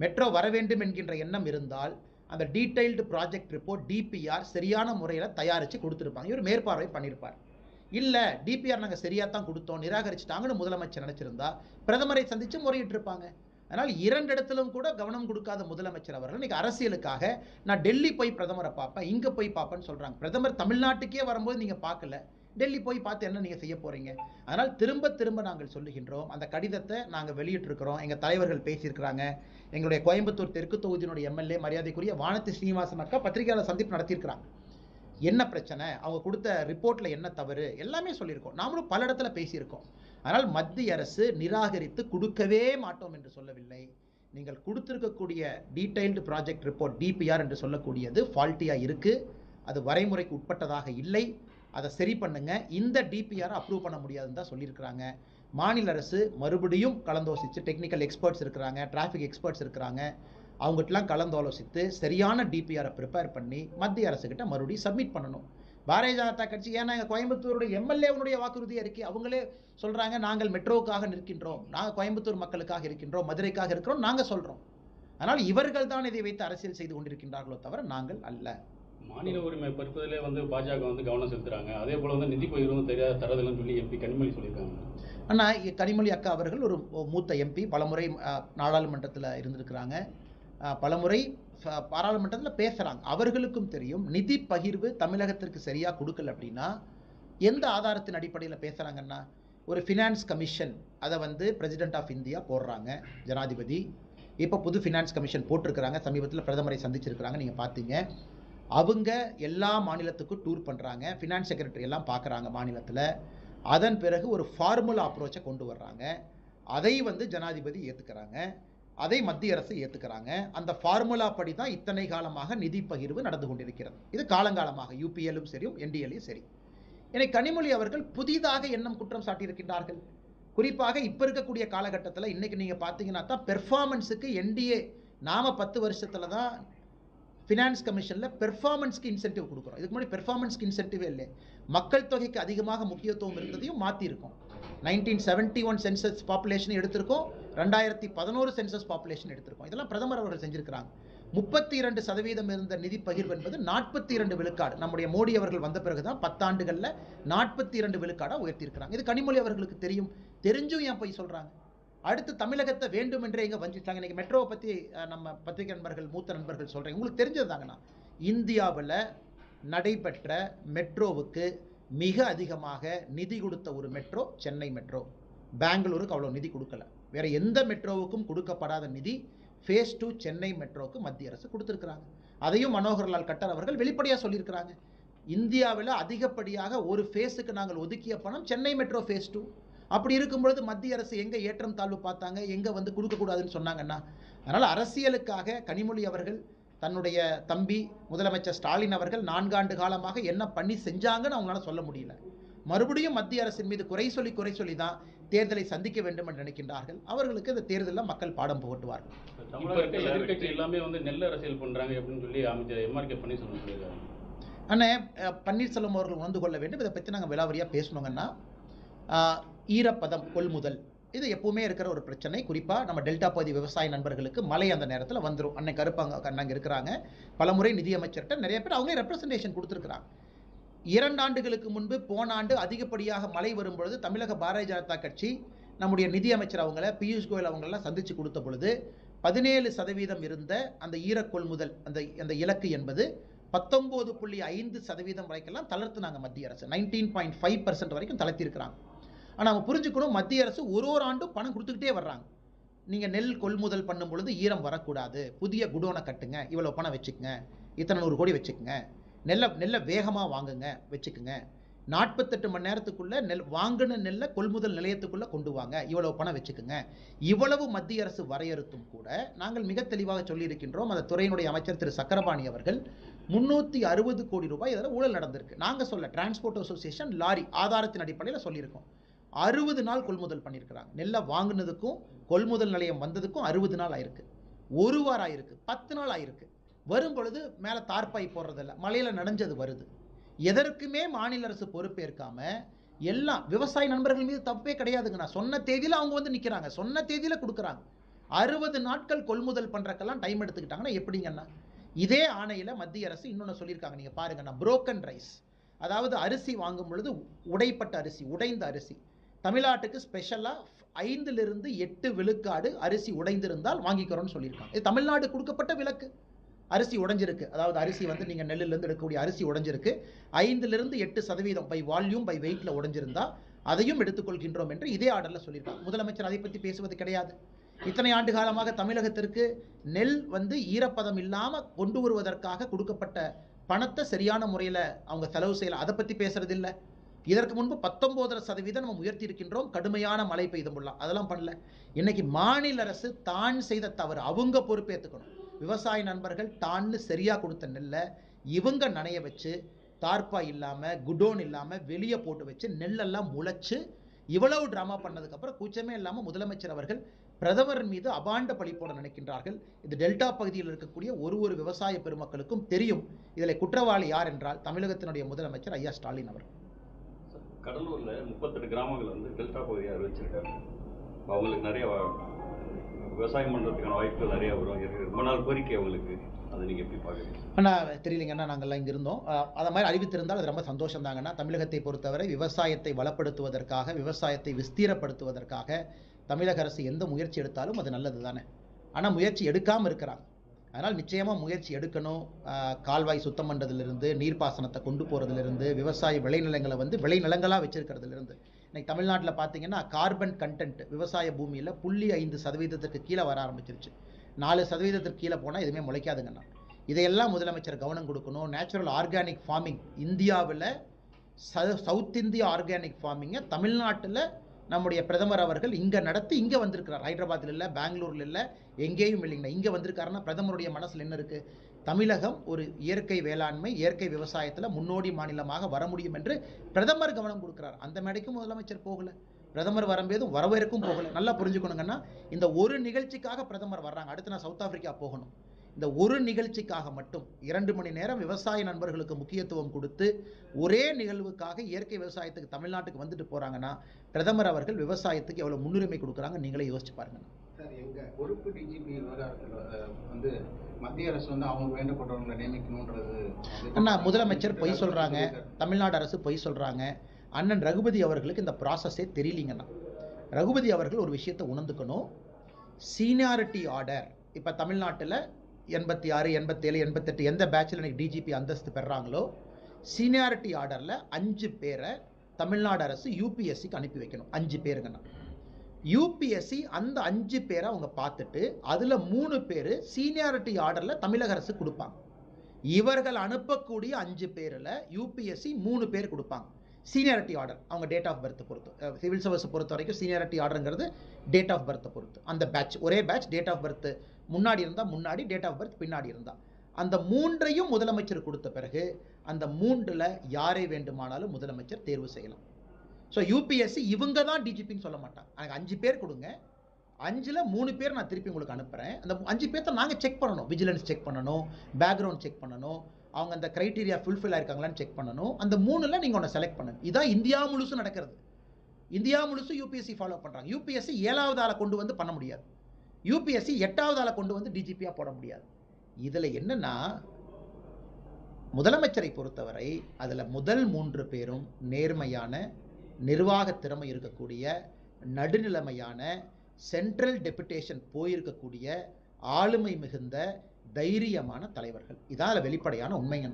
மெட்ரோ வர வேண்டும் என்கின்ற எண்ணம் இருந்தால் அந்த டீடைல்டு ப்ராஜெக்ட் ரிப்போர்ட் டிபிஆர் சரியான முறையில் தயாரித்து கொடுத்துருப்பாங்க, இவர் மேற்பார்வை பண்ணியிருப்பார். இல்லை டிபிஆர் நாங்கள் சரியாக தான் கொடுத்தோம், நிராகரிச்சிட்டாங்கன்னு முதலமைச்சர் நினச்சிருந்தா பிரதமரை சந்தித்து முறையிட்டு இருப்பாங்க. அதனால் 2 இடத்திலும் கூட கவனம் கொடுக்காத முதலமைச்சர் அவர்கள் இன்னைக்கு அரசியலுக்காக நான் டெல்லி போய் பிரதமரை பார்ப்பேன், இங்கே போய் பார்ப்பேன்னு சொல்கிறாங்க. பிரதமர் தமிழ்நாட்டுக்கே வரும்போது நீங்கள் பார்க்கல, டெல்லி போய் பார்த்து என்ன நீங்கள் செய்ய போகிறீங்க? அதனால் திரும்ப திரும்ப நாங்கள் சொல்லுகின்றோம், அந்த கடிதத்தை நாங்கள் வெளியிட்டிருக்கிறோம், எங்கள் தலைவர்கள் பேசியிருக்கிறாங்க. எங்களுடைய கோயம்புத்தூர் தெற்கு தொகுதியினுடைய எம்எல்ஏ மரியாதைக்குரிய வானதி ஸ்ரீனிவாசன் அக்கா பத்திரிகையாளர் சந்திப்பு நடத்தியிருக்கிறாங்க. என்ன பிரச்சனை, அவங்க கொடுத்த ரிப்போர்ட்டில் என்ன தவறு, எல்லாமே சொல்லியிருக்கோம். நாமளும் பல இடத்துல பேசியிருக்கோம். அதனால் மத்திய அரசு நிராகரித்து கொடுக்கவே மாட்டோம் என்று சொல்லவில்லை. நீங்கள் கொடுத்திருக்கக்கூடிய டீடைல்டு ப்ராஜெக்ட் ரிப்போர்ட் டிபிஆர் என்று சொல்லக்கூடியது ஃபால்ட்டியாக இருக்குது, அது வரைமுறைக்கு உட்பட்டதாக இல்லை, அதை சரி பண்ணுங்க, இந்த டிபிஆரை அப்ரூவ் பண்ண முடியாதுன்னு தான் சொல்லியிருக்கிறாங்க. மாநில அரசு மறுபடியும் கலந்தோசித்து, டெக்னிக்கல் எக்ஸ்பர்ட்ஸ் இருக்கிறாங்க, டிராஃபிக் எக்ஸ்பர்ட்ஸ் இருக்கிறாங்க, அவங்ககிட்டலாம் கலந்தாலோசித்து சரியான டிபிஆரை ப்ரிப்பேர் பண்ணி மத்திய அரசுக்கிட்ட மறுபடியும் சப்மிட் பண்ணணும். பாரதிய ஜனதா கட்சி ஏன்னா எங்கள் கோயம்புத்தூருடைய எம்எல்ஏவுடைய வாக்குறுதியாக இருக்குது, அவங்களே சொல்கிறாங்க நாங்கள் மெட்ரோவுக்காக நிற்கின்றோம், நாங்கள் கோயம்புத்தூர் மக்களுக்காக இருக்கின்றோம், மதுரைக்காக இருக்கிறோம், நாங்கள் சொல்கிறோம். அதனால் இவர்கள் தான் இதை வைத்து அரசியல் செய்து கொண்டிருக்கின்றார்களோ தவிர நாங்கள் அல்ல. மாநில உரிமை பறிப்பதிலே பாஜக கவனம் செலுத்துறாங்க, அதே போல நிதி பகிர்வும் தெரியாத தரதில்லைன்னு சொல்லி எம்பி கனிமொழி சொல்லியிருக்காங்க. ஆனால் கனிமொழி அக்கா அவர்கள் ஒரு மூத்த எம்பி, பலமுறை நாடாளுமன்றத்தில் இருந்திருக்கிறாங்க, பலமுறை பாராளுமன்றத்தில் பேசுகிறாங்க. அவர்களுக்கும் தெரியும் நிதி பகிர்வு தமிழகத்திற்கு சரியாக கொடுக்கல அப்படின்னா எந்த ஆதாரத்தின் அடிப்படையில் பேசுகிறாங்கன்னா, ஒரு ஃபினான்ஸ் கமிஷன் அதை பிரசிடென்ட் ஆஃப் இந்தியா போடுறாங்க ஜனாதிபதி. இப்போ புது ஃபினான்ஸ் கமிஷன் போட்டிருக்கிறாங்க, சமீபத்தில் பிரதமரை சந்திச்சிருக்கிறாங்க, நீங்கள் பார்த்தீங்க. அவங்க எல்லா மாநிலத்துக்கும் டூர் பண்ணுறாங்க, ஃபினான்ஸ் செக்ரட்டரி எல்லாம் பார்க்குறாங்க மாநிலத்தில். அதன் பிறகு ஒரு ஃபார்முலா அப்ரோச்சை கொண்டு வர்றாங்க, அதை ஜனாதிபதி ஏற்றுக்கிறாங்க, அதை மத்திய அரசு ஏற்றுக்கிறாங்க. அந்த ஃபார்முலா படி தான் இத்தனை காலமாக நிதி பகிர்வு நடந்து கொண்டிருக்கிறது. இது காலங்காலமாக யூபிஎல்லும் சரி என்டிஎல்லும் சரி. எனவே கனிமொழி அவர்கள் புதிதாக எண்ணம் குற்றம் சாட்டியிருக்கின்றார்கள். குறிப்பாக இப்போ இருக்கக்கூடிய காலகட்டத்தில் இன்றைக்கி நீங்கள் பார்த்தீங்கன்னா தான் பெர்ஃபார்மன்ஸுக்கு என்டிஏ நாம் 10 வருஷத்தில் தான் ஃபினான்ஸ் கமிஷனில் பெர்ஃபார்மன்ஸ்க்கு இன்சென்டிவ் கொடுக்குறோம். இதுக்கு முன்னாடி பெர்ஃபார்மன்ஸ்க்கு இன்சென்டிவே இல்லை, மக்கள் தொகைக்கு அதிகமாக முக்கியத்துவம் இருந்ததையும் மாற்றிருக்கோம். 1971 சென்சஸ் பாப்புலேஷன் எடுத்திருக்கோம், 2011 சென்சஸ் பாப்புலேஷன் எடுத்திருக்கோம். இதெல்லாம் பிரதமர் அவர்கள் செஞ்சிருக்கிறாங்க. 32% இருந்த நிதி பகிர்வு என்பது 42 விழுக்காடு நம்முடைய மோடி அவர்கள் வந்த பிறகுதான் 10 ஆண்டுகளில் 42 விழுக்காடாக உயர்த்தியிருக்கிறாங்க. இது கனிமொழி அவர்களுக்கு தெரியும், தெரிஞ்சும் ஏன் போய் சொல்கிறாங்க? அடுத்து தமிழகத்தை வேண்டும் என்றே எங்கே வஞ்சிட்டாங்க. இன்றைக்கி மெட்ரோவை பற்றி நம்ம பத்திரிகை நண்பர்கள் மூத்த நண்பர்கள் சொல்கிறேன், உங்களுக்கு தெரிஞ்சதுதாங்கண்ணா, இந்தியாவில் நடைபெற்ற மெட்ரோவுக்கு மிக அதிகமாக நிதி கொடுத்த ஒரு மெட்ரோ சென்னை மெட்ரோ. பெங்களூருக்கு அவ்வளோ நிதி கொடுக்கல, வேறு எந்த மெட்ரோவுக்கும் கொடுக்கப்படாத நிதி ஃபேஸ் 2 சென்னை மெட்ரோவுக்கு மத்திய அரசு கொடுத்துருக்குறாங்க. அதையும் மனோகர்லால் கட்டர் அவர்கள் வெளிப்படையாக சொல்லியிருக்கிறாங்க. இந்தியாவில் அதிகப்படியாக ஒரு ஃபேஸுக்கு நாங்கள் ஒதுக்கிய பணம் சென்னை மெட்ரோ ஃபேஸ் 2. அப்படி இருக்கும்பொழுது மத்திய அரசு எங்கே ஏற்றம் தாழ்வு பார்த்தாங்க, எங்கே கொடுக்கக்கூடாதுன்னு சொன்னாங்கன்னா? அதனால் அரசியலுக்காக கனிமொழி அவர்கள் தன்னுடைய தம்பி முதலமைச்சர் ஸ்டாலின் அவர்கள் 4 ஆண்டு காலமாக என்ன பண்ணி செஞ்சாங்கன்னு அவங்களால சொல்ல முடியல. மறுபடியும் மத்திய அரசின் மீது குறை சொல்லி தான் தேர்தலை சந்திக்க வேண்டும் என்று நினைக்கின்றார்கள். அவர்களுக்கு இந்த தேர்தலில் மக்கள் பாடம் புகட்டுவார்கள். எதிர்கட்சி எல்லாமே வந்து நெல் அரசியல் பண்றாங்க அப்படின்னு சொல்லி அமைச்சர் எம்ஆர்கே பன்னீர்செல்வம் சொல்லியிருக்காங்க. ஆனால் பன்னீர்செல்வம் அவர்கள் உணர்ந்து கொள்ள வேண்டும். இதை பற்றி நாங்கள் விலாவரியாக பேசணுங்கன்னா ஈரப்பதம் கொள்முதல் இது எப்பவுமே இருக்கிற ஒரு பிரச்சனை. குறிப்பாக நம்ம டெல்டா பகுதி விவசாய நண்பர்களுக்கு மழை அந்த நேரத்தில் வந்துடும். அன்னை கருப்பாங்க அண்ணங்க இருக்கிறாங்க, பலமுறை நிதியமைச்சர்கிட்ட நிறைய பேர் அவங்களே ரெப்ரசன்டேஷன் கொடுத்துருக்குறாங்க. 2 ஆண்டுகளுக்கு முன்பு போன ஆண்டு அதிகப்படியாக மழை வரும்பொழுது தமிழக பாரதிய ஜனதா கட்சி நம்முடைய நிதியமைச்சர் அவங்கள பியூஷ் கோயல் அவங்களெல்லாம் சந்தித்து கொடுத்த பொழுது 17% இருந்த அந்த ஈரக்கொள்முதல் அந்த இலக்கு என்பது 19.5% வரைக்கெல்லாம் தளர்த்துனாங்க மத்திய அரசு. 19.5% வரைக்கும் தளர்த்திருக்கிறாங்க. ஆனால் நம்ம புரிஞ்சுக்கணும், மத்திய அரசு ஒரு ஆண்டும் பணம் கொடுத்துக்கிட்டே வர்றாங்க. நீங்கள் நெல் கொள்முதல் பண்ணும் பொழுது ஈரம் வரக்கூடாது, புதிய குடோனை கட்டுங்க, இவ்வளோ பணம் வச்சுக்கோங்க, இத்தனை 100 கோடி வச்சுக்கோங்க, நெல்லை வேகமாக வாங்குங்க வச்சுக்கோங்க, 48 மணி நேரத்துக்குள்ளே வாங்கின நெல்லை கொள்முதல் நிலையத்துக்குள்ளே கொண்டு வாங்க, இவ்வளவு பணம் வச்சுக்கோங்க. இவ்வளவு மத்திய அரசு வரையறுத்தும் கூட நாங்கள் மிக தெளிவாக சொல்லியிருக்கின்றோம். அந்த துறையினுடைய அமைச்சர் திரு சக்கரபாணி அவர்கள் 360 கோடி ரூபாய் இதில் ஊழல் நடந்திருக்கு. நாங்கள் சொல்ல டிரான்ஸ்போர்ட் அசோசியேஷன் லாரி ஆதாரத்தின் அடிப்படையில் சொல்லியிருக்கோம். 60 நாள் கொள்முதல் பண்ணியிருக்கிறாங்க. நெல்லை வாங்கினதுக்கும் கொள்முதல் நிலையம் வந்ததுக்கும் 60 நாள் ஆயிருக்கு, 1 வாரம் ஆயிருக்கு, 10 நாள் ஆயிருக்கு. வரும் பொழுது மேலே தார்பாய் போடுறதில்ல, மழையில் நனைஞ்சது வருது. எதற்குமே மாநில அரசு பொறுப்பேற்காம எல்லாம் விவசாய நண்பர்கள் மீது தப்பே கிடையாதுங்க. நான் சொன்ன தேதியில் அவங்க வந்து நிற்கிறாங்க, சொன்ன தேதியில் கொடுக்குறாங்க. 60 நாட்கள் கொள்முதல் பண்ணுறக்கெல்லாம் டைம் எடுத்துக்கிட்டாங்கன்னா எப்படிங்கன்னா, இதே ஆணையில் மத்திய அரசு இன்னொன்று சொல்லியிருக்காங்க. நீங்கள் பாருங்கன்னா, புரோக்கன் ரைஸ், அதாவது அரிசி வாங்கும் பொழுது உடைப்பட்ட அரிசி, உடைந்த அரிசி, தமிழ்நாட்டுக்கு ஸ்பெஷலாக 5 to 8 விழுக்காடு அரிசி உடைந்திருந்தால் வாங்கிக்கிறோன்னு சொல்லியிருக்காங்க. இது தமிழ்நாடு கொடுக்கப்பட்ட விலக்கு. அரிசி உடைஞ்சிருக்கு, அதாவது அரிசி வந்து நீங்கள் நெல்லிலிருந்து எடுக்கக்கூடிய அரிசி உடைஞ்சிருக்கு, 5 to 8% பை வால்யூம் பை வெயிட்டில் உடைஞ்சிருந்தால் அதையும் எடுத்துக்கொள்கின்றோம் என்று இதே ஆர்டரில் சொல்லியிருக்காங்க. முதலமைச்சர் அதை பற்றி பேசுவது கிடையாது. இத்தனை ஆண்டு காலமாக தமிழகத்திற்கு நெல் வந்து ஈரப்பதம் இல்லாமல் கொண்டு வருவதற்காக கொடுக்கப்பட்ட பணத்தை சரியான முறையில் அவங்க செலவு செய்யலாம், அதை பற்றி பேசுறதில்லை. இதற்கு முன்பு 19% நம்ம உயர்த்தி இருக்கின்றோம், கடுமையான மழை பெய்தும் அதெல்லாம் பண்ணல. இன்னைக்கு மாநில அரசு தான் செய்த தவறு அவங்க பொறுப்பேற்றுக்கணும். விவசாய நண்பர்கள் தான்னு சரியாக கொடுத்த நெல்லை இவங்க நனைய வச்சு, தார்பா இல்லாமல் குடோன் இல்லாமல் வெளியே போட்டு வச்சு நெல்லெல்லாம் முளைச்சு இவ்வளவு ட்ராமா பண்ணதுக்கப்புறம் கூச்சமே இல்லாமல் முதலமைச்சர் அவர்கள் பிரதமர் மீது அபாண்ட பழி போட நினைக்கின்றார்கள். இது டெல்டா பகுதியில் இருக்கக்கூடிய ஒரு விவசாய பெருமக்களுக்கும் தெரியும். இதில் குற்றவாளி யார் என்றால் தமிழகத்தினுடைய முதலமைச்சர் ஐயா ஸ்டாலின் அவர். கடலூரில் 38 கிராமங்கள் வந்து டெல்டா பகுதியை அறிவிச்சிருக்காங்க. அவங்களுக்கு நிறைய விவசாயம் பண்ணுறதுக்கான வாய்ப்புகள் நிறைய வரும். ரொம்ப நாள் கோரிக்கை அவங்களுக்கு, அதை நீங்கள் எப்படி பார்க்குறீங்க? ஆனால் தெரியலைங்கண்ணா, நாங்கள்லாம் இங்கே இருந்தோம். அதை மாதிரி அறிவித்திருந்தால் அது ரொம்ப சந்தோஷம் தாங்கண்ணா. தமிழகத்தை பொறுத்தவரை விவசாயத்தை வளப்படுத்துவதற்காக, விவசாயத்தை விஸ்தீரப்படுத்துவதற்காக தமிழக அரசு எந்த முயற்சி எடுத்தாலும் அது நல்லது தானே. ஆனால் முயற்சி எடுக்காமல் இருக்கிறாங்க. அதனால் நிச்சயமாக முயற்சி எடுக்கணும். கால்வாய் சுத்தம் பண்ணுறதுலேருந்து, நீர்ப்பாசனத்தை கொண்டு போகிறதுலேருந்து, விவசாய விளைநிலங்களை வந்து விளைநிலங்களாக வச்சுருக்கிறதுலேருந்து. இன்றைக்கி தமிழ்நாட்டில் பார்த்தீங்கன்னா கார்பன் கண்டென்ட் விவசாய பூமியில் 0.5% கீழே வர ஆரம்பிச்சிருச்சு. 4% கீழே போனால் எதுவுமே முளைக்காதுங்கண்ணா. இதையெல்லாம் முதலமைச்சர் கவனம் கொடுக்கணும். நேச்சுரல் ஆர்கானிக் ஃபார்மிங் இந்தியாவில் சவுத் இந்தியா ஆர்கானிக் ஃபார்மிங்கை தமிழ்நாட்டில் நம்முடைய பிரதமர் அவர்கள் இங்கே நடத்தி இங்கே வந்திருக்கிறார். ஹைதராபாத்தில் இல்லை, பெங்களூரில் இல்லை, எங்கேயும் இல்லைங்கண்ணா. இங்கே வந்திருக்காருன்னா பிரதமருடைய மனசில் என்ன இருக்குது? தமிழகம் ஒரு இயற்கை வேளாண்மை, இயற்கை விவசாயத்தில் முன்னோடி மாநிலமாக வர முடியும் என்று பிரதமர் கவனம் கொடுக்குறார். அந்த மேடைக்கும் முதலமைச்சர் போகலை, பிரதமர் வரும்போதும் வரவேற்கும் போகலை. நல்லா புரிஞ்சுக்கணுங்கன்னா, இந்த ஒரு நிகழ்ச்சிக்காக பிரதமர் வர்றாங்க. அடுத்து நான் சவுத் ஆப்பிரிக்கா போகணும். இந்த ஒரு நிகழ்ச்சிக்காக மட்டும் 2 மணி நேரம் விவசாய நண்பர்களுக்கு முக்கியத்துவம் கொடுத்து ஒரே நிகழ்வுக்காக இயற்கை விவசாயத்துக்கு தமிழ்நாட்டுக்கு வந்துட்டு போகிறாங்கன்னா பிரதமர் அவர்கள் விவசாயத்துக்கு எவ்வளோ முன்னுரிமை கொடுக்குறாங்க நீங்களே யோசிச்சு பாருங்க. சார், எங்கள் பொறுப்பு டிஜிபி விவகாரத்தில் வந்து மத்திய அரசு வந்து அவங்க வேண்டப்பட்டவங்களை நியமிக்கணுன்றது அண்ணா, முதலமைச்சர் பொய் சொல்கிறாங்க, தமிழ்நாடு அரசு பொய் சொல்கிறாங்க. அண்ணன் ரகுபதி அவர்களுக்கு இந்த ப்ராசஸே தெரியலீங்கண்ணா. ரகுபதி அவர்கள் ஒரு விஷயத்தை உணர்ந்துக்கணும். சீனியாரிட்டி ஆர்டர் இப்போ தமிழ்நாட்டில் 86, 87, 88 எந்த பேட்சில் எனக்கு டிஜிபி அந்தஸ்து பெறாங்களோ சீனியாரிட்டி ஆர்டரில் 5 பேரை தமிழ்நாடு அரசு யூபிஎஸ்சிக்கு அனுப்பி வைக்கணும். 5 பேருங்கண்ணா. யூபிஎஸ்சி அந்த 5 பேரை அவங்க பார்த்துட்டு அதில் 3 பேர் சீனியாரிட்டி ஆர்டரில் தமிழக அரசு கொடுப்பாங்க. இவர்கள் அனுப்பக்கூடிய 5 பேரில் யூபிஎஸ்சி 3 பேர் கொடுப்பாங்க. சீனியாரிட்டி ஆர்டர் அவங்க டேட் ஆஃப் பர்த்தை பொறுத்து, சிவில் சர்வீஸை பொறுத்த வரைக்கும் சீனியாரிட்டி ஆர்டருங்கிறது டேட் ஆஃப் பர்த்தை பொறுத்து. அந்த பேட்ச் ஒரே பேட்ச், டேட் ஆஃப் பர்த் முன்னாடி இருந்தால் முன்னாடி, டேட் ஆஃப் பர்த் பின்னாடி இருந்தால், அந்த 3ஐயும் முதலமைச்சர் கொடுத்த பிறகு அந்த 3ல் யாரை வேண்டுமானாலும் முதலமைச்சர் தேர்வு செய்யலாம். ஸோ யூபிஎஸ்சி இவங்க தான் டிஜிபின்னு சொல்ல மாட்டாங்க. எனக்கு 5 பேர் கொடுங்க, 5ல் 3 பேர் நான் திருப்பி உங்களுக்கு அனுப்புகிறேன். அந்த 5 பேர்த்த நாங்கள் செக் பண்ணணும். விஜிலன்ஸ் செக் பண்ணணும், பேக்ரவுண்ட் செக் பண்ணணும், அவங்க அந்த க்ரைட்டீரியா ஃபுல்ஃபில் ஆயிருக்காங்களான்னு செக் பண்ணணும். அந்த 3ல் நீங்கள் ஒன்று செலக்ட் பண்ணுங்க. இதான் இந்தியா முழுசும் நடக்கிறது. இந்தியா முழுசும் யூபிஎஸ்சி ஃபாலோ பண்ணுறாங்க. யூபிஎஸ்சி 7வது ஆளை கொண்டு வந்து பண்ண முடியாது. யூபிஎஸ்சி 8வது ஆளை கொண்டு வந்து டிஜிபியாக போட முடியாது. இதில் என்னன்னா, முதலமைச்சரை பொறுத்தவரை அதில் முதல் 3 பேரும் நேர்மையான, நிர்வாக திறமை இருக்கக்கூடிய, நடுநிலைமையான, சென்ட்ரல் டெபுடேஷன் போயிருக்கக்கூடிய, ஆளுமை மிகுந்த, தைரியமான தலைவர்கள். இதான் அதில் வெளிப்படையான உண்மைங்க.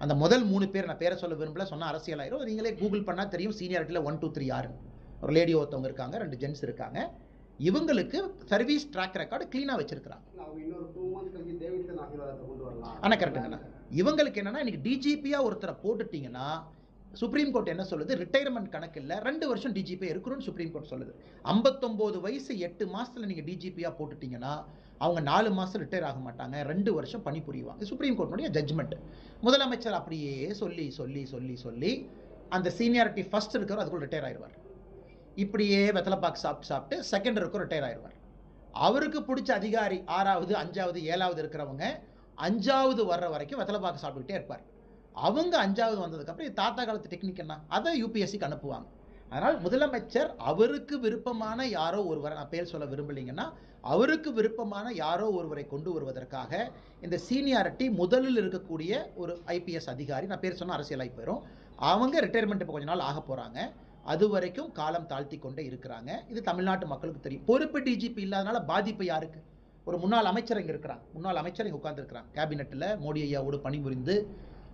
அந்த முதல் 3 பேர், நான் பேரை சொல்ல விரும்பல, சொன்ன அரசியலாயிரும். நீங்களே கூகுள் பண்ணால் தெரியும் சீனியாரிட்டியில் 1 2 3 யாருன்னு. ஒரு லேடி ஒருத்தவங்க இருக்காங்க, 2 ஜென்ஸ் இருக்காங்க. இவங்களுக்கு சர்வீஸ் ட்ராக் ரெக்கார்டு க்ளீனாக வச்சிருக்கிறாங்க. ஆனால் கரெக்டுங்கண்ணா, இவங்களுக்கு என்னன்னா, இன்னைக்கு டிஜிபியாக ஒருத்தரை போட்டுட்டீங்கன்னா சுப்ரீம் கோர்ட் என்ன சொல்லுது, ரிட்டையர்மெண்ட் கணக்கு இல்லை, 2 வருஷம் டிஜிபி இருக்கணும்னு சுப்ரீம் கோர்ட் சொல்லுது. 59 வயசு 8 மாசத்துல நீங்கள் டிஜிபியாக போட்டுட்டீங்கன்னா அவங்க 4 மாதம் ரிட்டையர் ஆக மாட்டாங்க, 2 வருஷம் பணி புரிவாங்க. Supreme கோர்ட்டுடைய judgement. முதலமைச்சர் அப்படியே சொல்லி சொல்லி சொல்லி சொல்லி அந்த சீனியாரிட்டி ஃபர்ஸ்ட் இருக்கிறவர் அதுக்குள்ள ரிட்டையர் ஆயிடுவார். இப்படியே வெத்தலைப்பாக்கு சாப்பிட்டு செகண்ட் இருக்கிற ரிட்டையர் ஆயிடுவார். அவருக்கு பிடிச்ச அதிகாரி 6வது 5வது 7வது இருக்கிறவங்க 5வது வர்ற வரைக்கும் வெத்தலைப்பாக்கு சாப்பிட்டுக்கிட்டே இருப்பார். அவங்க 5வது வந்ததுக்கப்புறம் தாத்தா காலத்து டெக்னிக் என்ன, அதை யூபிஎஸ்சிக்கு அனுப்புவாங்க. அதனால் முதலமைச்சர் அவருக்கு விருப்பமான யாரோ ஒருவரை, நான் பேர் சொல்ல விரும்பலைங்கன்னா, அவருக்கு விருப்பமான யாரோ ஒருவரை கொண்டு வருவதற்காக இந்த சீனியாரிட்டி முதலில் இருக்கக்கூடிய ஒரு ஐபிஎஸ் அதிகாரி, நான் பேர் சொன்ன அரசியலாகி போயிடும், அவங்க ரிட்டையர்மெண்ட் இப்போ கொஞ்ச நாள் ஆக போகிறாங்க. அது வரைக்கும் காலம் தாழ்த்தி கொண்டே இருக்கிறாங்க. இது தமிழ்நாட்டு மக்களுக்கு தெரியும். பொறுப்பு டிஜிபி இல்லாதனால பாதிப்பு யாருக்கு? ஒரு முன்னாள் அமைச்சர் இங்கே இருக்கிறாங்க, முன்னாள் அமைச்சர் இங்கே உட்காந்துருக்கிறாங்க. கேபினெட்டில் மோடி ஐயாவோடு பணிபுரிந்து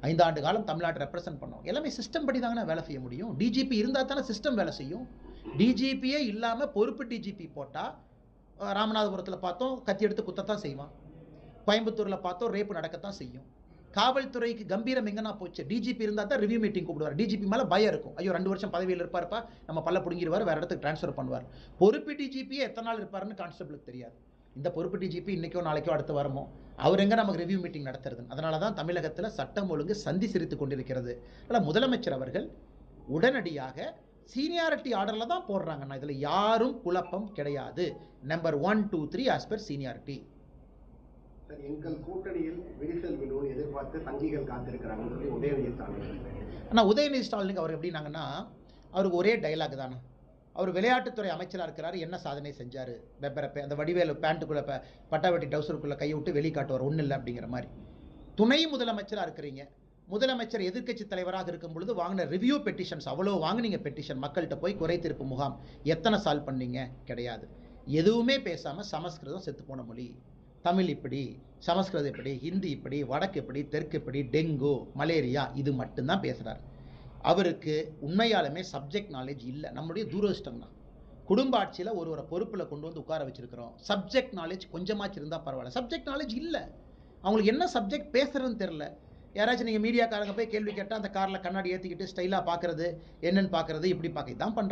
5 ஆண்டு காலம் தமிழ்நாட்டை ரெப்ரசென்ட் பண்ணோம். எல்லாமே சிஸ்டம் படி தாங்க வேலை செய்ய முடியும். டிஜிபி இருந்தால் தானே சிஸ்டம் வேலை செய்யும். டிஜிபியே இல்லாமல் பொறுப்பு டிஜிபி போட்டால், ராமநாதபுரத்தில் பார்த்தோம் கத்தி எடுத்து குத்தத்தான் செய்வான், கோயம்புத்தூரில் பார்த்தோம் ரேப்பு நடக்கத்தான் செய்யும். காவல்துறைக்கு கம்பீரம் எங்கன்னா போச்சு. டிஜிபி இருந்தால் தான் ரிவ்யூ மீட்டிங் கூப்பிடுவார். டிஜிபி மேலே பயம் இருக்கும், ஐயோ 2 வருஷம் பதவியில் இருப்பார்ப்பா, நம்ம பல்ல பிடுங்கிடுவார், வேறு இடத்துக்கு ட்ரான்ஸ்ஃபர் பண்ணுவார். பொறுப்பு டிஜிபியே எத்தனை நாள் இருப்பாருன்னு கான்ஸ்டபிளுக்கு தெரியாது. இந்த பொறுப்பு டிஜிபி இன்றைக்கோ நாளைக்கோ அடுத்து வரமோ, அவர் எங்கே நமக்கு ரிவ்யூ மீட்டிங் நடத்துறது? அதனால தான் தமிழகத்தில் சட்டம் ஒழுங்கு சந்தி சிரித்து கொண்டிருக்கிறது. அதனால் முதலமைச்சர் அவர்கள் உடனடியாக சீனியாரிட்டி ஆர்டரில் தான் போடுறாங்கன்னா, இதில் யாரும் குழப்பம் கிடையாது. Number 1 2 3 as per seniority. எங்கள் கூட்டணியில் விரிசல் விழுவும் எதிர்பார்த்து சங்கிகள் காத்திருக்கிறாங்கன்னு சொல்லி உதயநிதி ஸ்டாலின். ஆனால் உதயநிதி ஸ்டாலினுக்கு அவர் எப்படின்னாங்கன்னா, அவருக்கு ஒரே டைலாக் தானே. அவர் விளையாட்டுத்துறை அமைச்சராக இருக்கிறாரு, என்ன சாதனை செஞ்சார், பெப்பரப்பே அந்த வடிவேலு பேண்ட்டுக்குள்ளே பட்டாவட்டி டவுசருக்குள்ளே கையை விட்டு வெளியே காட்டுவார், ஒன்றும் இல்லை அப்படிங்கிற மாதிரி. துணை முதலமைச்சராக இருக்கிறீங்க, முதலமைச்சர் எதிர்க்கட்சி தலைவராக இருக்கும் பொழுது வாங்கின ரிவ்யூ பெட்டிஷன்ஸ் அவ்வளோ வாங்கினீங்க. பெட்டிஷன் மக்கள்கிட்ட போய் குறை தீர்ப்பு முகாம் எத்தனை சால்வ் பண்ணீங்க? கிடையாது. எதுவுமே பேசாமல் சமஸ்கிருதம் செத்து போன மொழி, தமிழ் இப்படி, சமஸ்கிருதம் இப்படி, ஹிந்தி இப்படி, வடக்கு இப்படி, தெற்கு இப்படி, டெங்கு மலேரியா, இது மட்டும்தான் பேசுகிறார். அவருக்கு உண்மையாலுமே சப்ஜெக்ட் நாலேஜ் இல்லை. நம்மளுடைய துரதிர்ஷ்டம் தான். குடும்ப ஆட்சியில் ஒரு பொறுப்பில் கொண்டு வந்து உட்கார வச்சிருக்கிறோம். சப்ஜெக்ட் நாலேஜ் கொஞ்சமாச்சு இருந்தால் பரவாயில்ல. சப்ஜெக்ட் நாலேஜ் இல்லை. அவங்களுக்கு என்ன சப்ஜெக்ட் பேசுறதுன்னு தெரில. யாராச்சும் நீங்கள் மீடியாக்காரங்க போய் கேள்வி கேட்டால் அந்த காரில் கண்ணாடி ஏற்றிக்கிட்டு ஸ்டைலாக பார்க்குறது, என்னென்னு பார்க்குறது, இப்படி பார்க்க தான் பண்ணுறாங்க.